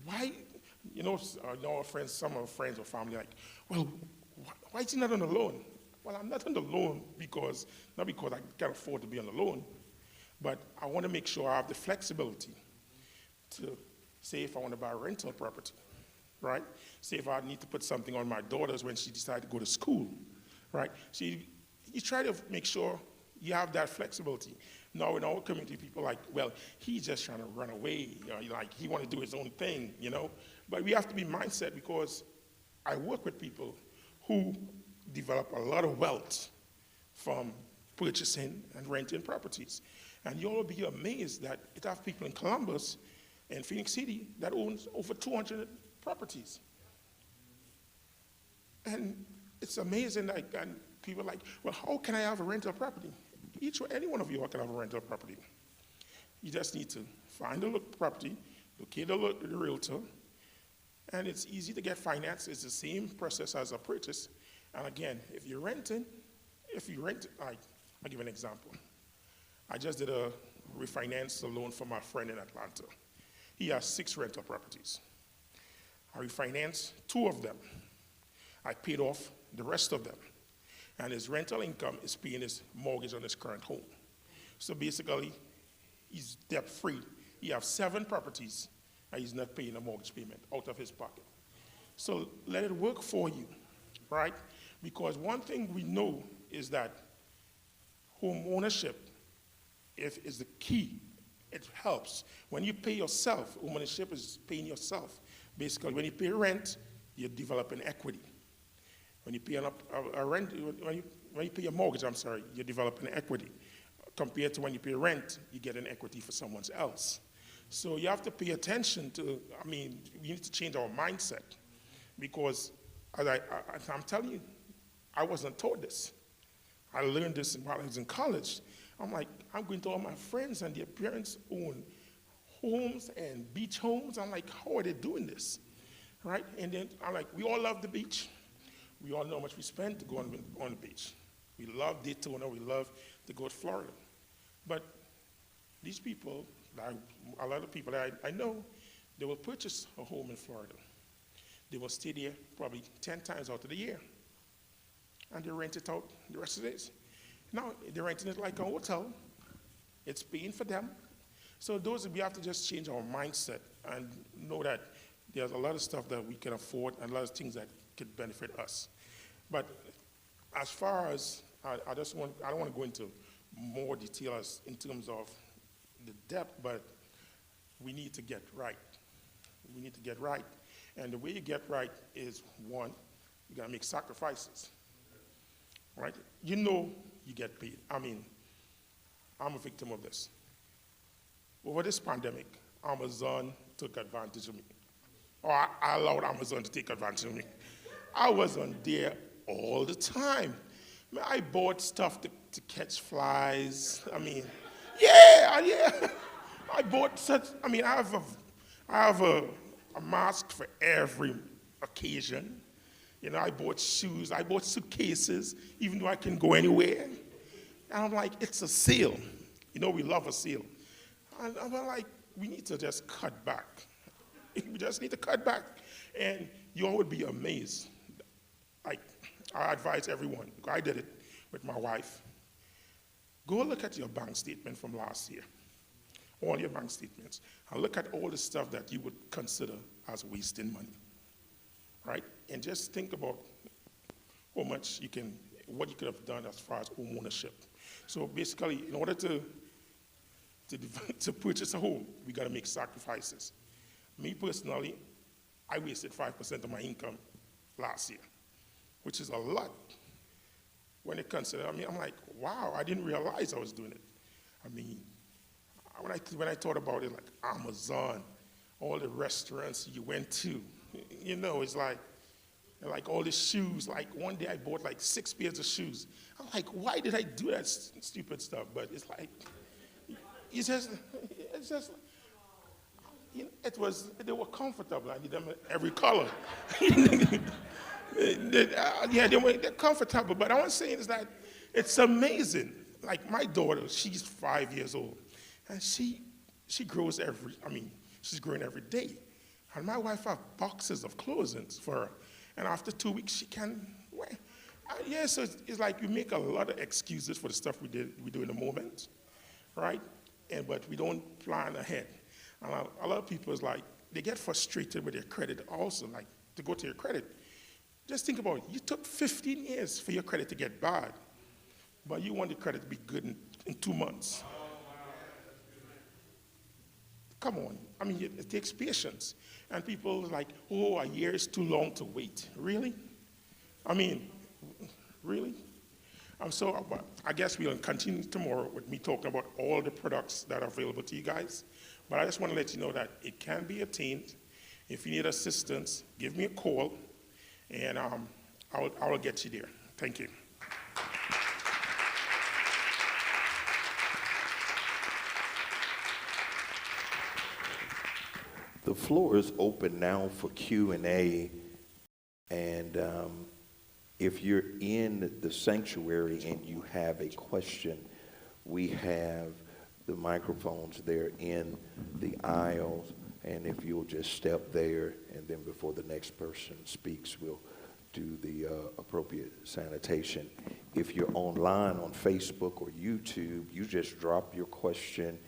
why? You know, our friends, some of our friends or family are like, well, why is he not on the loan? Well, I'm not on the loan not because I can't afford to be on the loan, but I want to make sure I have the flexibility to say if I want to buy a rental property, right? Say if I need to put something on my daughters when she decides to go to school, right? So you try to make sure you have that flexibility. Now in our community, people are like, well, he's just trying to run away, like he want to do his own thing, But we have to be mindset because I work with people who develop a lot of wealth from purchasing and renting properties. And you'll be amazed that it have people in Columbus and Phoenix City that owns over 200 properties. And it's amazing, and people are like, well, how can I have a rental property? Any one of you can have a rental property. You just need to find a property, locate the realtor, and it's easy to get finance. It's the same process as a purchase. And again, if you rent, I'll give you an example. I just did a refinance loan for my friend in Atlanta. He has 6 rental properties. I refinanced 2 of them. I paid off the rest of them. And his rental income is paying his mortgage on his current home. So basically, he's debt-free. He has 7 properties, and he's not paying a mortgage payment out of his pocket. So let it work for you, right? Because one thing we know is that home ownership is the key. It helps. When you pay yourself, home ownership is paying yourself. Basically, when you pay rent, you develop an equity. When you pay when you pay a mortgage, you develop an equity. Compared to when you pay rent, you get an equity for someone else. So you have to pay attention to, we need to change our mindset. Because as I'm telling you, I wasn't taught this. I learned this while I was in college. I'm like, I'm going to all my friends and their parents own homes and beach homes. I'm like, how are they doing this? Right? And then I'm like, we all love the beach. We all know how much we spend to go on the beach. We love Daytona. We love to go to Florida. But these people, a lot of people that I know, they will purchase a home in Florida. They will stay there probably 10 times out of the year. And they rent it out the rest of the days. Now, they're renting it like a hotel. It's paying for them. So we have to just change our mindset and know that there's a lot of stuff that we can afford and a lot of things that could benefit us. But as far as, I don't want to go into more details in terms of the depth, but we need to get right. We need to get right. And the way you get right is, one, you got to make sacrifices, right? You know you get paid. I mean, I'm a victim of this. Over this pandemic, Amazon took advantage of me. Or I allowed Amazon to take advantage of me. I was on there all the time. I mean, I bought stuff to catch flies. I mean, yeah. I bought such, I mean, I have a mask for every occasion. You know, I bought shoes, I bought suitcases, even though I can go anywhere. And I'm like, it's a sale. You know, we love a sale. And I'm like, we need to just cut back. We just need to cut back. And you all would be amazed. Like, I advise everyone, I did it with my wife. Go look at your bank statement from last year, all your bank statements, and look at all the stuff that you would consider as wasting money, right? And just think about how much what you could have done as far as home ownership. So basically, in order to purchase a home, we got to make sacrifices. Me personally, I wasted 5% of my income last year, which is a lot. When it comes to that, I mean, I'm like, wow, I didn't realize I was doing it. I mean, when I thought about it, like Amazon, all the restaurants you went to, you know, it's like all the shoes. Like one day I bought like 6 pairs of shoes. I'm like, why did I do that stupid stuff? But it's like, it's just, you know, they were comfortable. I need them every color. They're comfortable, but what I'm saying is that it's amazing. Like my daughter, she's 5 years old, and she grows she's growing every day. And my wife has boxes of clothing for her, and after 2 weeks, she can wear. So it's like we make a lot of excuses for the stuff we do in the moment, right? But we don't plan ahead. And a lot of people is like, they get frustrated with their credit also, like to go to your credit. Just think about it. You took 15 years for your credit to get bad, but you want the credit to be good in 2 months. Come on. I mean, it takes patience. And people are like, oh, a year is too long to wait. Really? I mean, really? So I guess we'll continue tomorrow with me talking about all the products that are available to you guys. But I just want to let you know that it can be attained. If you need assistance, give me a call. And I will get you there. Thank you. The floor is open now for Q&A. And if you're in the sanctuary and you have a question, we have the microphones there in the aisles. And if you'll just step there, and then before the next person speaks, we'll do the appropriate sanitation. If you're online on Facebook or YouTube, you just drop your question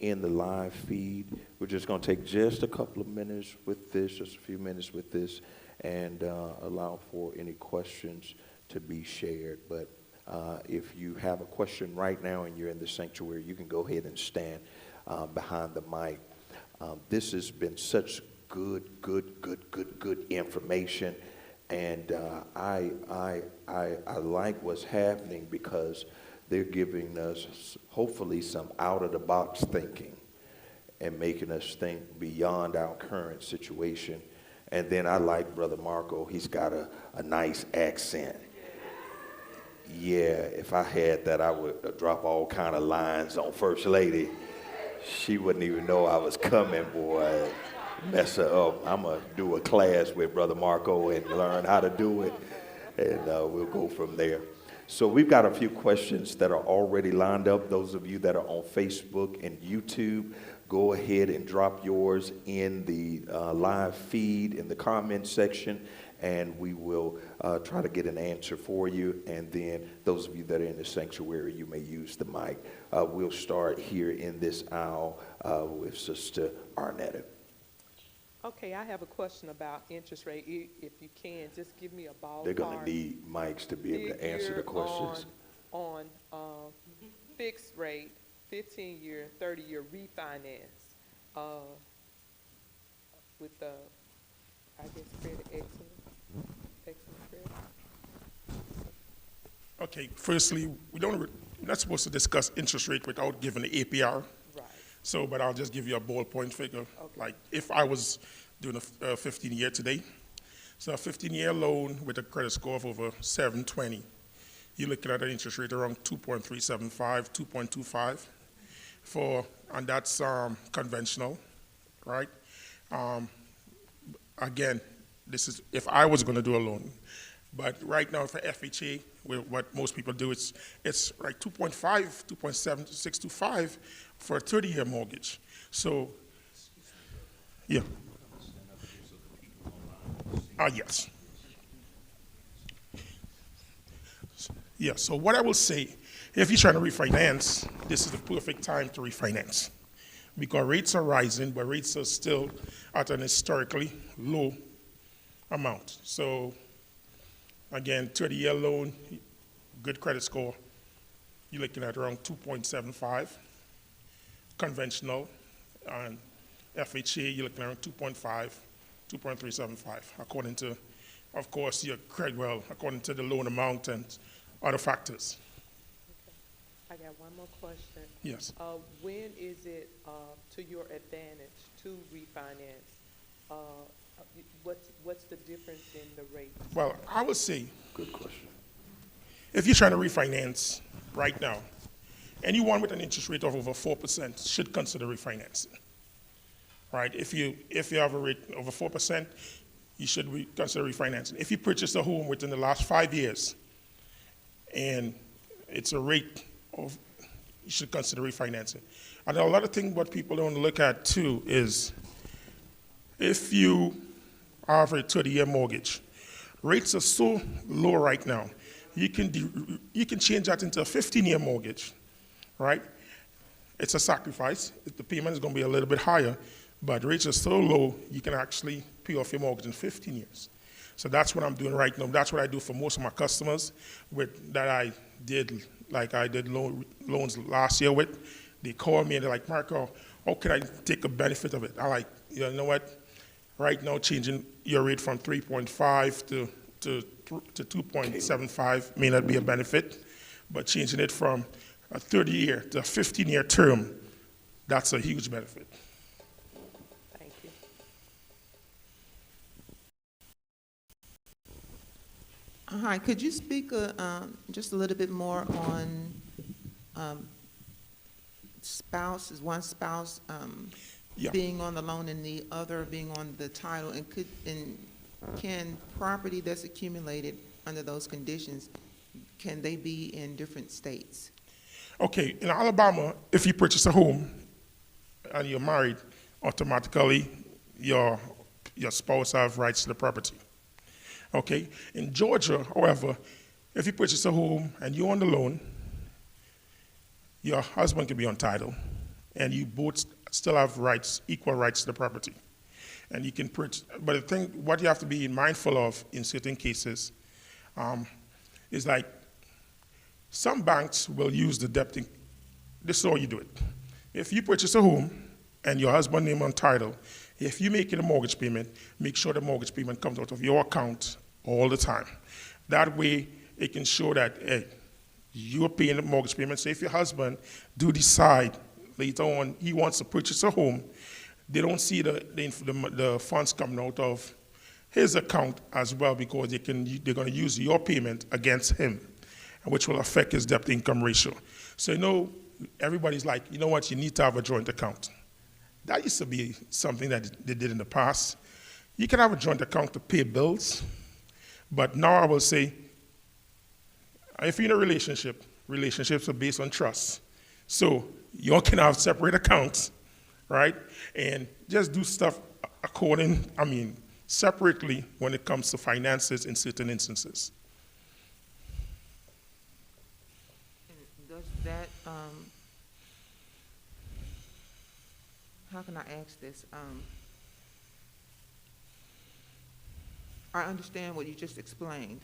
in the live feed. We're just going to take just a couple of minutes with this, just a few minutes with this, and allow for any questions to be shared. But if you have a question right now and you're in the sanctuary, you can go ahead and stand behind the mic. This has been such good information, and I like what's happening because they're giving us hopefully some out-of-the-box thinking and making us think beyond our current situation. And then I like Brother Marco. He's got a nice accent. Yeah, if I had that, I would drop all kind of lines on First Lady. She wouldn't even know I was coming, boy. Mess her up. I'm going to do a class with Brother Marco and learn how to do it, and we'll go from there. So we've got a few questions that are already lined up. Those of you that are on Facebook and YouTube, go ahead and drop yours in the live feed in the comment section, and we will try to get an answer for you. And then those of you that are in the sanctuary, you may use the mic. We'll start here in this aisle with Sister Arnetta. Okay, I have a question about interest rate. If you can, just give me a ballpark. They're going to need mics to be able to answer the questions. On fixed rate, 15-year, 30-year refinance, with the, I guess, credit excellent credit. Okay, firstly, we're not supposed to discuss interest rate without giving the APR. Right. So, but I'll just give you a ballpoint figure. Okay. Like if I was doing a 15-year today, so a 15-year loan with a credit score of over 720, you're looking at an interest rate around 2.375, 2.25 and that's conventional, right? Again, this is if I was going to do a loan. But right now for FHA, what most people do, it's like 2.5, 2.7625 for a 30-year mortgage. So, yeah. Yes. Yeah, so what I will say, if you're trying to refinance, this is the perfect time to refinance. Because rates are rising, but rates are still at an historically low amount. So, again, 30-year loan, good credit score, you're looking at around 2.75. Conventional, and FHA, you're looking at around 2.5, 2.375, according to, of course, your credit, well, according to the loan amount and other factors. Okay. I got one more question. Yes. When is it to your advantage to refinance? What's the difference in the rate? Well, I would say, Good question. if you're trying to refinance right now, anyone with an interest rate of over 4% should consider refinancing. Right? If you have a rate over 4%, you should consider refinancing. If you purchased a home within the last 5 years and it's a rate of, you should consider refinancing. And a lot of things what people don't look at too is if you have a 30-year mortgage, rates are so low right now, you can change that into a 15-year mortgage, right? It's a sacrifice. The payment is going to be a little bit higher, but rates are so low, you can actually pay off your mortgage in 15 years. So that's what I'm doing right now. That's what I do for most of my customers that I did, like I did loans last year with. They call me and they're like, Marco, how can I take a benefit of it? I'm like, you know what? Right now, changing your rate from 3.5 to 2.75 may not be a benefit, but changing it from a 30-year to a 15-year term, that's a huge benefit. Thank you. Hi, could you speak just a little bit more on spouses, one spouse Yeah. being on the loan and the other being on the title, and can property that's accumulated under those conditions, can they be in different states? Okay, in Alabama, if you purchase a home and you're married, automatically your spouse have rights to the property. Okay, in Georgia, however, if you purchase a home and you're on the loan, your husband can be on title, and you both still have rights, equal rights to the property. And you can purchase, but the thing, what you have to be mindful of in certain cases is like some banks will use the debt. This is how you do it. If you purchase a home and your husband name on title, if you're making a mortgage payment, make sure the mortgage payment comes out of your account all the time. That way, it can show that, hey, you're paying the mortgage payment. So if your husband do decide later on he wants to purchase a home, they don't see the funds coming out of his account as well, because they're going to use your payment against him, which will affect his debt-to-income ratio. So, everybody's like, you know what, you need to have a joint account. That used to be something that they did in the past. You can have a joint account to pay bills, but now I will say, if you're in a relationship, relationships are based on trust. So you all can have separate accounts, right? And just do stuff separately when it comes to finances in certain instances. Does that, how can I ask this? I understand what you just explained.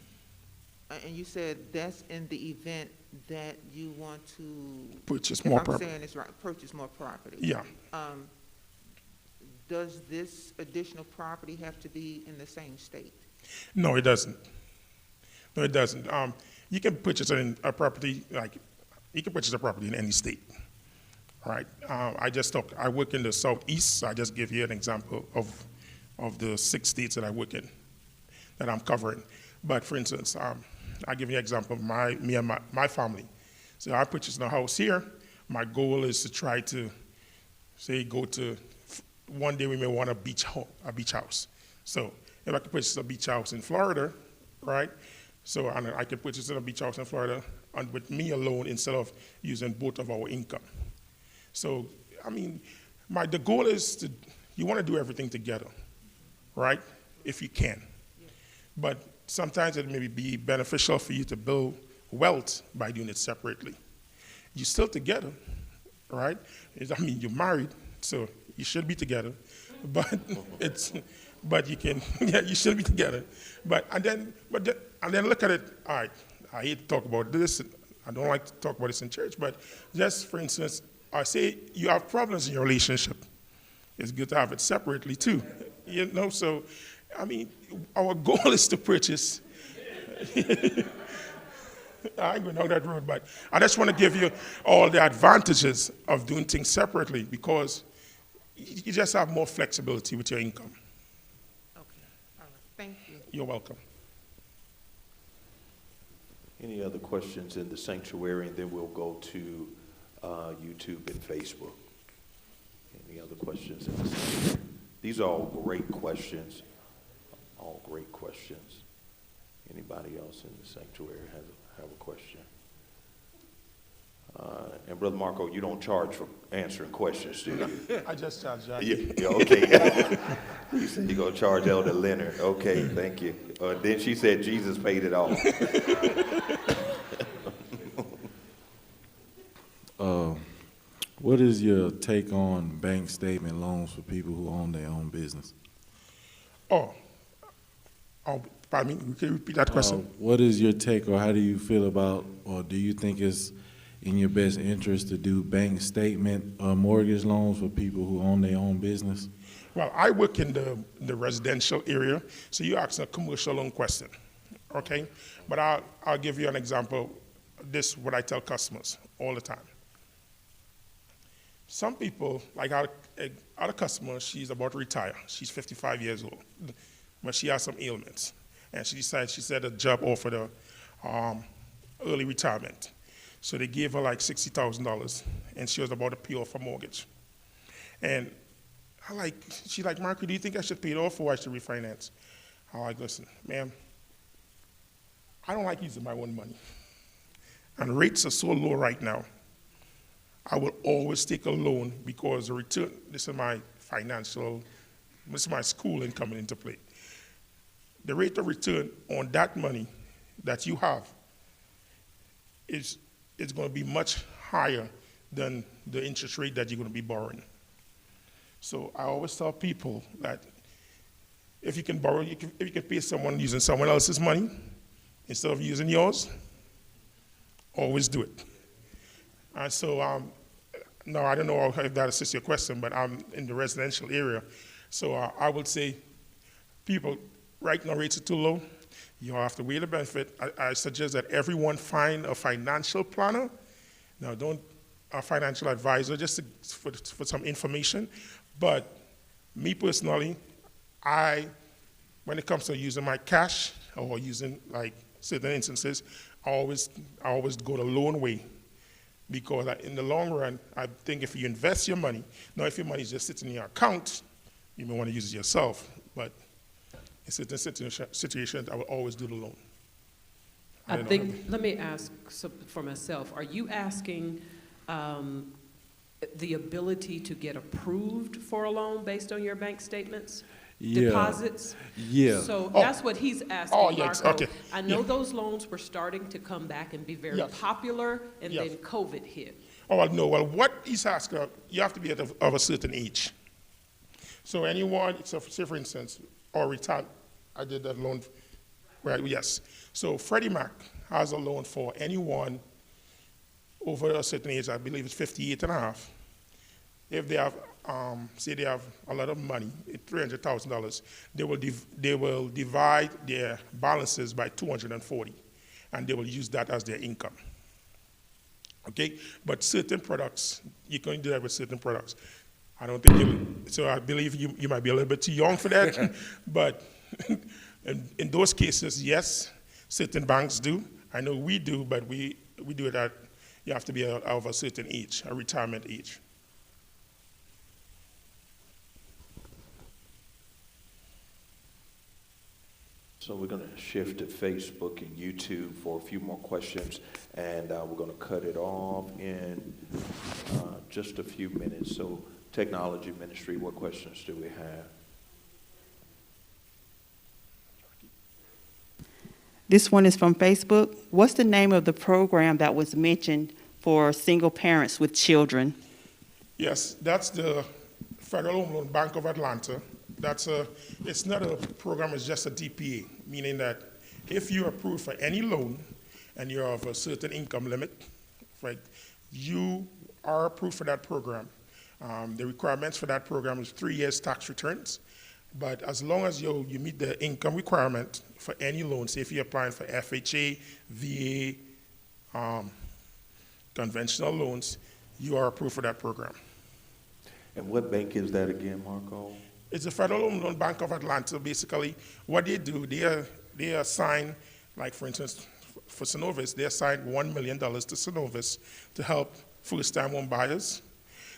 And you said that's in the event that you want to. Purchase more If I'm property. saying it's right, purchase more property. Yeah. Does this additional property have to be in the same state? No, it doesn't. No, it doesn't. You can purchase a property, like, you can purchase a property in any state. All right. I work in the Southeast, so I just give you an example of the 6 states that I work in, that I'm covering. But for instance, I'll give you an example of me and my family. So I purchased a house here. My goal is to try to, say, one day we may want a beach house. So if I could purchase a beach house in Florida, right? So I could purchase a beach house in Florida with me alone instead of using both of our income. So, I mean, the goal is you want to do everything together, right? If you can. Yeah. But sometimes it may be beneficial for you to build wealth by doing it separately. You're still together, right? You're married, so you should be together. But you can, yeah, you should be together. And then look at it. All right, I hate to talk about this. I don't like to talk about this in church, but just for instance, I say you have problems in your relationship. It's good to have it separately too. You know, so I mean, our goal is to purchase. I ain't going down that road, but I just want to give you all the advantages of doing things separately because you just have more flexibility with your income. Okay, all right, thank you. You're welcome. Any other questions in the sanctuary, and then we'll go to YouTube and Facebook. Any other questions in the sanctuary? These are all great questions. All great questions. Anybody else in the sanctuary have a question? And Brother Marco, you don't charge for answering questions, do you? I just charge Jackie. Yeah, okay. You said you're going to charge Elder Leonard. Okay, thank you. Then she said Jesus paid it all. What is your take on bank statement loans for people who own their own business? Pardon me, can you repeat that question? What is your take, or how do you feel about, or do you think it's in your best interest to do bank statement mortgage loans for people who own their own business? Well, I work in the residential area, so you asked a commercial loan question, okay? But I'll give you an example. This is what I tell customers all the time. Some people, like our customer, she's about to retire. She's 55 years old, but she has some ailments. And she said a job offered her early retirement. So they gave her like $60,000, and she was about to pay off her mortgage. And she's like, Marco, do you think I should pay it off or I should refinance? I'm like, listen, ma'am, I don't like using my own money. And rates are so low right now. I will always take a loan because the return, this is my schooling coming into play. The rate of return on that money that you have is going to be much higher than the interest rate that you're going to be borrowing. So I always tell people that if you can borrow, if you can pay someone using someone else's money instead of using yours, always do it. And so, no, I don't know if that assists your question, but I'm in the residential area. So I would say, people, right now rates are too low. You have to weigh the benefit. I suggest that everyone find a financial planner. Now, don't a financial advisor, just for some information. But me personally, when it comes to using my cash or using like certain instances, I always go the loan way. Because in the long run, I think if you invest your money, now if your money is just sitting in your account, you may want to use it yourself. But in certain situations, I will always do the loan. Let me ask for myself, are you asking the ability to get approved for a loan based on your bank statements? Yeah. Deposits? Yeah. So that's what he's asking, yes, Marco. okay. I know those loans were starting to come back and be very popular, and then COVID hit. Oh, well, no. Well, what he's asking, you have to be of a certain age. So anyone, so say for instance, or I did that loan. Right, yes. So Freddie Mac has a loan for anyone over a certain age, I believe it's 58 and a half. If they have, say they have a lot of money, $300,000, they will divide their balances by 240, and they will use that as their income. Okay, but certain products, you can do that with certain products. I don't think so I believe you might be a little bit too young for that, but in those cases, yes, certain banks do. I know we do, but we do it at, you have to be of a certain age, a retirement age. So we're going to shift to Facebook and YouTube for a few more questions, and we're going to cut it off in just a few minutes. So technology ministry, what questions do we have? This one is from Facebook. What's the name of the program that was mentioned for single parents with children? Yes, that's the Federal Home Loan Bank of Atlanta. It's not a program, it's just a DPA, meaning that if you're approved for any loan and you're of a certain income limit, right, you are approved for that program. The requirements for that program is 3 years tax returns, but as long as you meet the income requirement for any loan, say if you're applying for FHA, VA, conventional loans, you are approved for that program. And what bank is that again, Marco? It's the Federal Home Loan Bank of Atlanta. Basically, what they do, they assign, like for instance, for Synovus, they assign $1 million to Synovus to help first-time home buyers.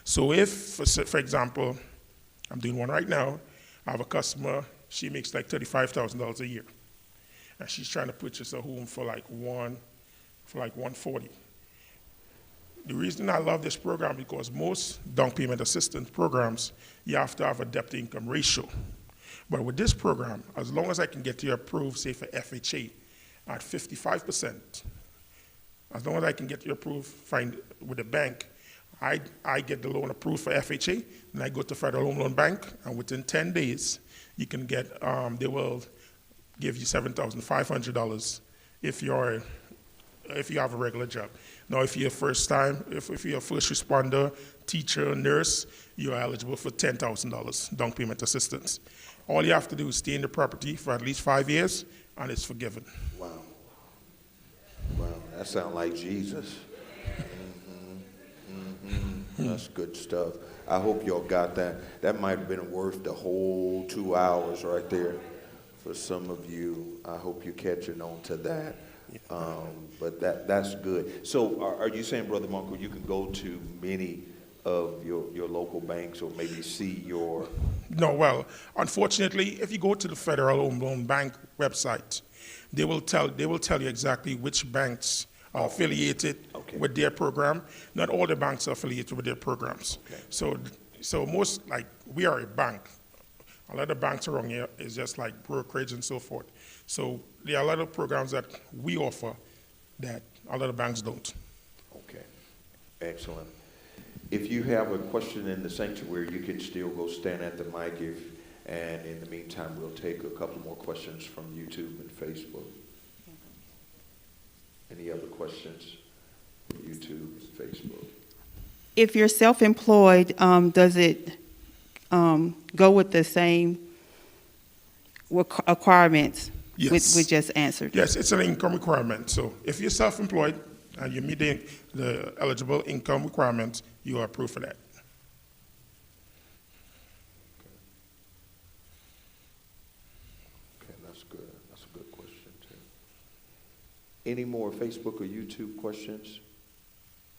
So if, for example, I'm doing one right now, I have a customer, she makes like $35,000 a year, and she's trying to purchase a home for like $140,000. The reason I love this program because most down payment assistance programs, you have to have a debt to income ratio. But with this program, as long as I can get you approved, say for FHA, at 55%, as long as I can get you approved with the bank, I get the loan approved for FHA, and I go to Federal Home Loan Bank, and within 10 days, you can get, they will give you $7,500 if you have a regular job. Now, if you're first if you're a first responder, teacher, nurse, you're eligible for $10,000 down payment assistance. All you have to do is stay in the property for at least 5 years, and it's forgiven. Wow. Wow, that sounds like Jesus. That's good stuff. I hope y'all got that. That might have been worth the whole 2 hours right there for some of you. I hope you're catching on to that. But that's good. So are you saying, Brother Marco, you can go to many of your local banks or maybe see your... No, well, unfortunately, if you go to the Federal Home Loan Bank website, they will tell you exactly which banks are affiliated with their program. Not all the banks are affiliated with their programs. Okay. So most, like, we are a bank. A lot of banks around here is just like brokerage and so forth. So there are a lot of programs that we offer that a lot of banks don't. Okay, excellent. If you have a question in the sanctuary, you can still go stand at the mic. And in the meantime, we'll take a couple more questions from YouTube and Facebook. Any other questions from YouTube and Facebook? If you're self-employed, does it go with the same requirements Yes. we just answered? Yes, it's an income requirement. So if you're self-employed and you meet the eligible income requirements, you are approved for that. Okay, that's good. That's a good question, too. Any more Facebook or YouTube questions?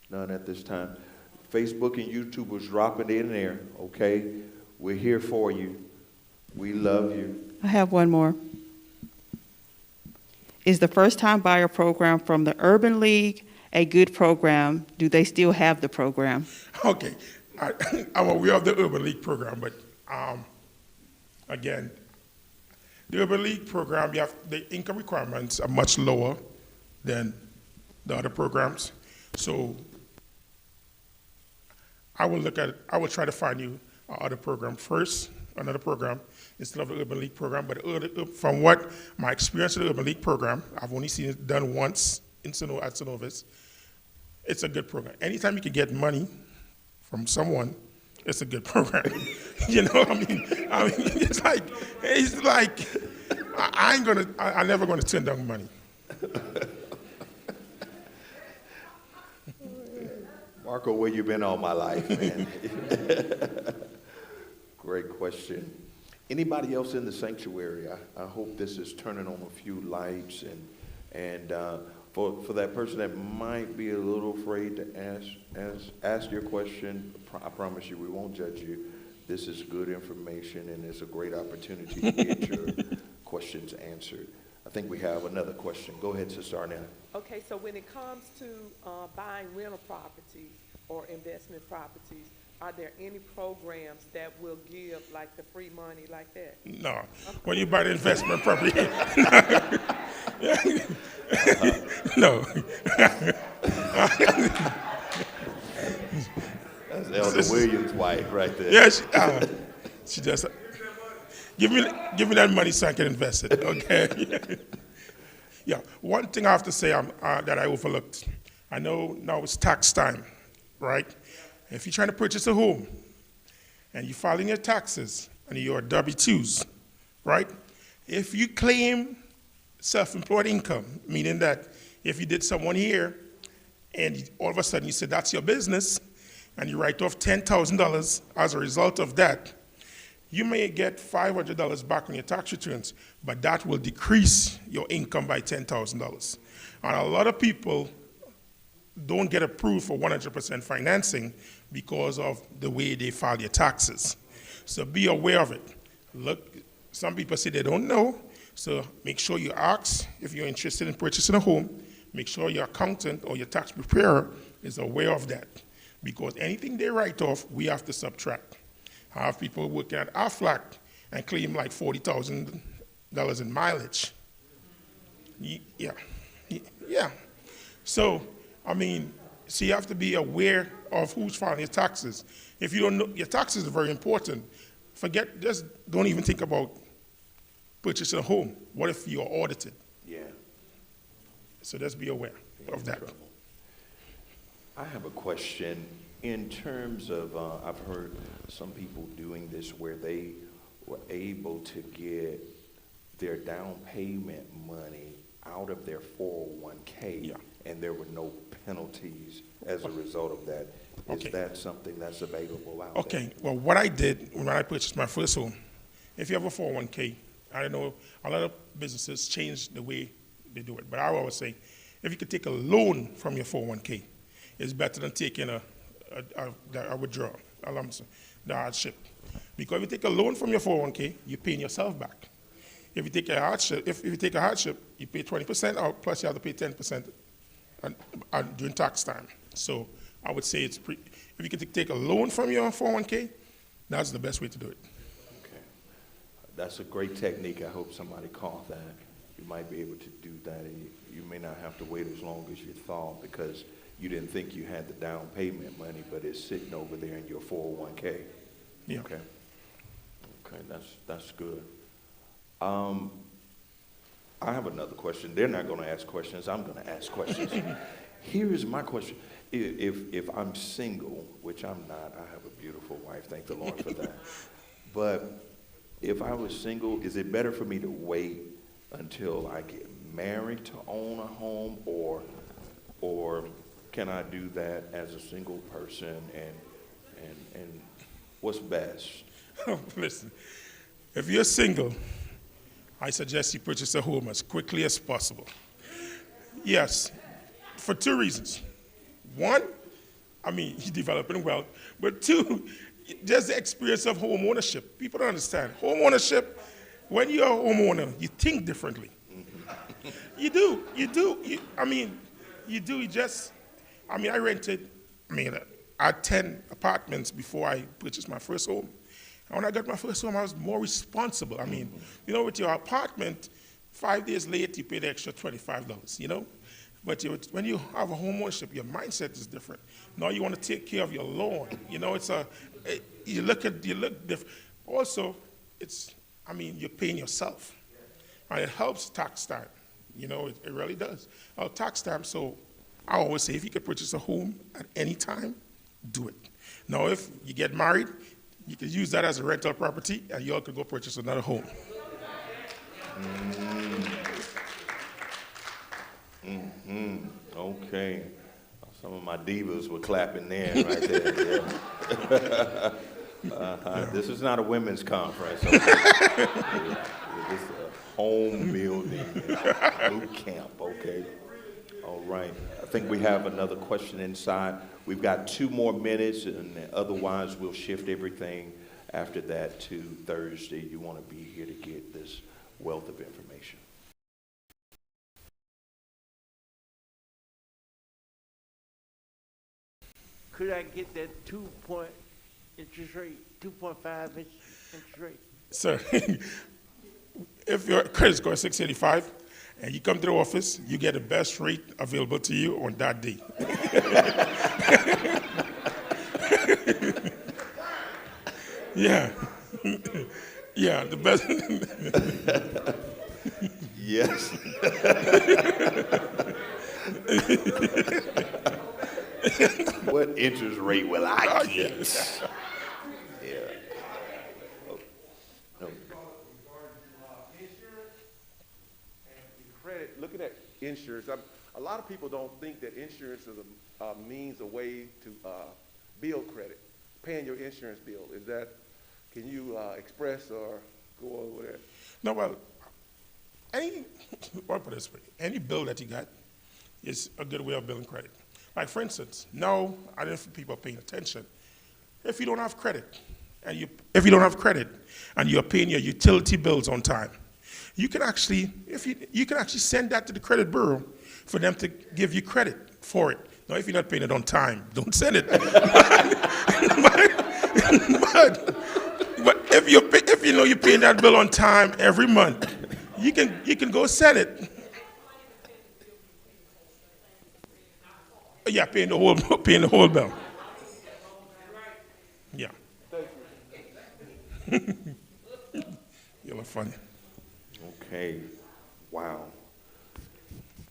None at this time. Facebook and YouTube was dropping in there, okay? We're here for you. We love you. I have one more. Is the first-time buyer program from the Urban League a good program? Do they still have the program? Okay, I'm aware of the Urban League program, but again, the Urban League program, the income requirements are much lower than the other programs. So I will try to find you another program first, another program instead of the Urban League program. But from what my experience with the Urban League program, I've only seen it done once at Synovus. It's a good program. Anytime you can get money from someone, it's a good program. You know, I mean, it's like I'm never gonna turn down money. Marco, where you been all my life, man? Great question. Anybody else in the sanctuary? I hope this is turning on a few lights, and for that person that might be a little afraid to ask your question, I promise you we won't judge you. This is good information, and it's a great opportunity to get your questions answered. I think we have another question. Go ahead, Sister Arnett. Okay, so when it comes to buying rental properties or investment properties, are there any programs that will give like the free money like that? No. When you buy the investment property, no. That's Elder Williams' wife right there. Yes, she just give me that money so I can invest it. Okay. Yeah. One thing I have to say that I overlooked. I know now it's tax time, right? If you're trying to purchase a home and you're filing your taxes and you're W-2s, right? If you claim self-employed income, meaning that if you did someone here and all of a sudden you said that's your business and you write off $10,000 as a result of that, you may get $500 back on your tax returns, but that will decrease your income by $10,000. And a lot of people don't get approved for 100% financing because of the way they file your taxes. So be aware of it. Look, some people say they don't know, so make sure you ask if you're interested in purchasing a home. Make sure your accountant or your tax preparer is aware of that, because anything they write off, we have to subtract. I have people working at Aflac and claim like $40,000 in mileage. Yeah. So, I mean, so you have to be aware of who's filing your taxes. If you don't know, your taxes are very important. Just don't even think about purchasing a home. What if you're audited? Yeah. So just be aware of that. I have a question. In terms of, I've heard some people doing this where they were able to get their down payment money out of their 401k, Yeah. and there were no penalties as a result of that. Okay. Is that something that's available out Okay, there? well, what I did when I purchased my first home, if you have a 401k, I know a lot of businesses change the way they do it, but I always say, if you could take a loan from your 401k, it's better than taking a withdrawal, a lump sum, the hardship. Because if you take a loan from your 401k, you're paying yourself back. If you take a hardship, you pay 20% out, plus you have to pay 10% during tax time. So I would say if you can take a loan from your 401k, that's the best way to do it. Okay. That's a great technique. I hope somebody caught that. You might be able to do that, and you may not have to wait as long as you thought, because you didn't think you had the down payment money, but it's sitting over there in your 401k. Yeah. Okay. Okay, that's good. I have another question. They're not going to ask questions. I'm going to ask questions. Here is my question. If I'm single, which I'm not, I have a beautiful wife, thank the Lord for that. But if I was single, is it better for me to wait until I get married to own a home, or can I do that as a single person, and what's best? Listen, if you're single, I suggest you purchase a home as quickly as possible. Yes, for two reasons. One, I mean, you're developing wealth, but two, just the experience of home ownership. People don't understand. Home ownership, when you're a homeowner, you think differently. You do. I had 10 apartments before I purchased my first home. And when I got my first home, I was more responsible. I mean, with your apartment, 5 days late, you pay the extra $25, But when you have a home ownership, your mindset is different. Now you want to take care of your lawn. You look different. Also, you're paying yourself. And it helps tax stamp. It really does. Tax stamp, so I always say if you could purchase a home at any time, do it. Now, if you get married, you can use that as a rental property, and you all could go purchase another home. Okay. Some of my divas were clapping there, right there. Yeah. This is not a women's conference. Okay? This is a home building boot camp, okay? All right. I think we have another question inside. We've got 2 more minutes, and otherwise we'll shift everything after that to Thursday. You want to be here to get this wealth of information. Could I get that 2.5 interest rate? Sir, if your credit score is 685 and you come to the office, you get the best rate available to you on that day. Yeah. Yeah, the best. Yes. What interest rate will I get? Yeah. Oh. No. Credit, looking at insurance, a lot of people don't think that insurance is a means, a way to build credit, paying your insurance bill. Can you express or go over that? No, well, I'll put it this way, any bill that you got is a good way of building credit. Like, for instance, now, I don't know if people are paying attention. If you don't have credit, and you're paying your utility bills on time, you can actually send that to the credit bureau for them to give you credit for it. Now, if you're not paying it on time, don't send it. But if you know you're paying that bill on time every month, you can go send it. Yeah, paying the whole bill. Yeah. You look funny. Okay. Wow.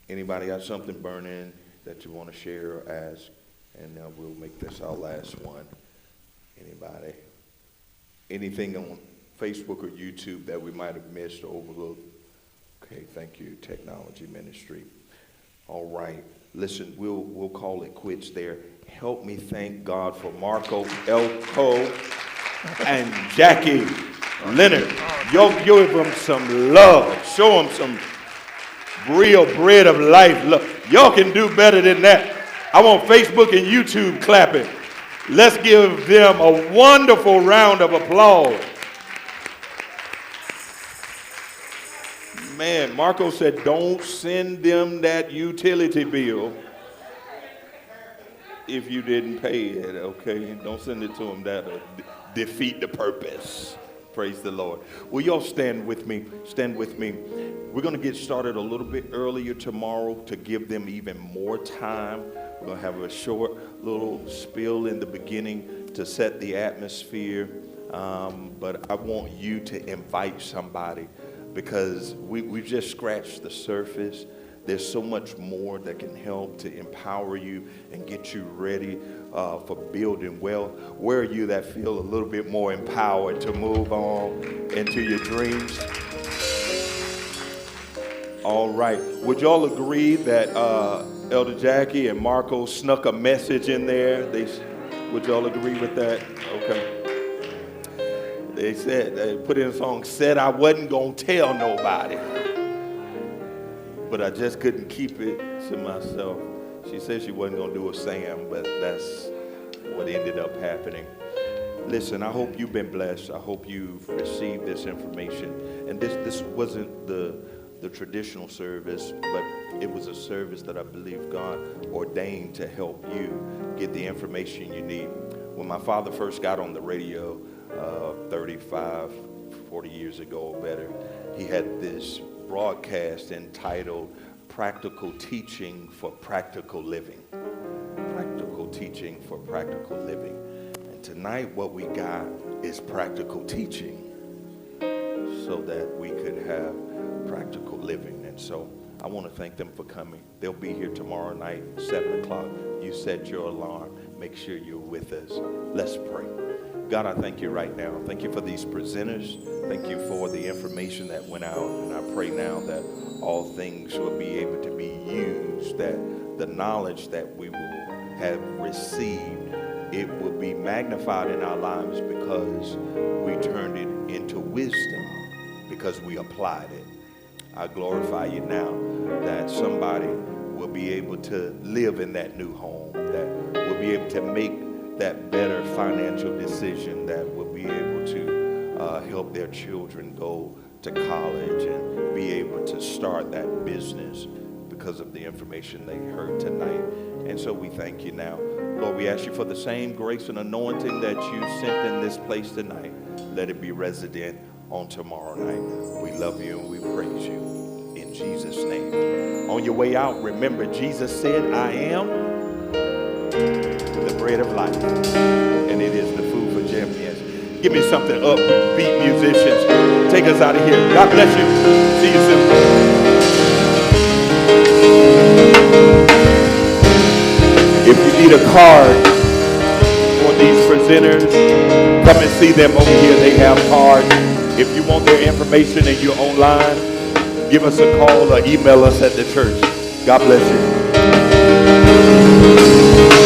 Anybody got something burning that you want to share or ask? And we'll make this our last one. Anybody? Anything on Facebook or YouTube that we might have missed or overlooked? Okay, thank you, Technology Ministry. All right. Listen, we'll call it quits there. Help me thank God for Marco, Elcock, and Jackie Leonard. Yo, give them some love. Show them some real bread of life. Look, y'all can do better than that. I want Facebook and YouTube clapping. Let's give them a wonderful round of applause. Man, Marco said, don't send them that utility bill if you didn't pay it, okay? Don't send it to them. That'll defeat the purpose. Praise the Lord. Will y'all stand with me? Stand with me. We're going to get started a little bit earlier tomorrow to give them even more time. We're going to have a short little spiel in the beginning to set the atmosphere. But I want you to invite somebody, because we've just scratched the surface. There's so much more that can help to empower you and get you ready for building wealth. Where are you that feel a little bit more empowered to move on into your dreams? All right. Would y'all agree that Elder Jackie and Marco snuck a message in there? Would y'all agree with that? Okay. They put in a song, said I wasn't going to tell nobody, but I just couldn't keep it to myself. She said she wasn't going to do a Sam, but that's what ended up happening. Listen, I hope you've been blessed. I hope you've received this information. And this wasn't the traditional service, but it was a service that I believe God ordained to help you get the information you need. When my father first got on the radio 35, 40 years ago or better, he had this broadcast entitled Practical Teaching for Practical Living. Practical Teaching for Practical Living. And tonight what we got is practical teaching. so that we could have practical living. And so I want to thank them for coming. They'll be here tomorrow night, 7 o'clock. You set your alarm. Make sure you're with us. Let's pray. God, I thank you right now. Thank you for these presenters. Thank you for the information that went out. And I pray now that all things will be able to be used, that the knowledge that we will have received, it will be magnified in our lives because we turned it into wisdom, because we applied it. I glorify you now that somebody will be able to live in that new home, that will be able to make that better financial decision, that will be able to help their children go to college and be able to start that business because of the information they heard tonight. And so we thank you now. Lord, we ask you for the same grace and anointing that you sent in this place tonight. Let it be resident on tomorrow night. We love you and we praise you in Jesus' name. On your way out, remember Jesus said, I am the bread of life, and it is the food for champions. Give me something upbeat, musicians. Take us out of here. God bless you. See you soon. If you need a card for these presenters, come and see them over here. They have cards. If you want their information and you're online, give us a call or email us at the church. God bless you.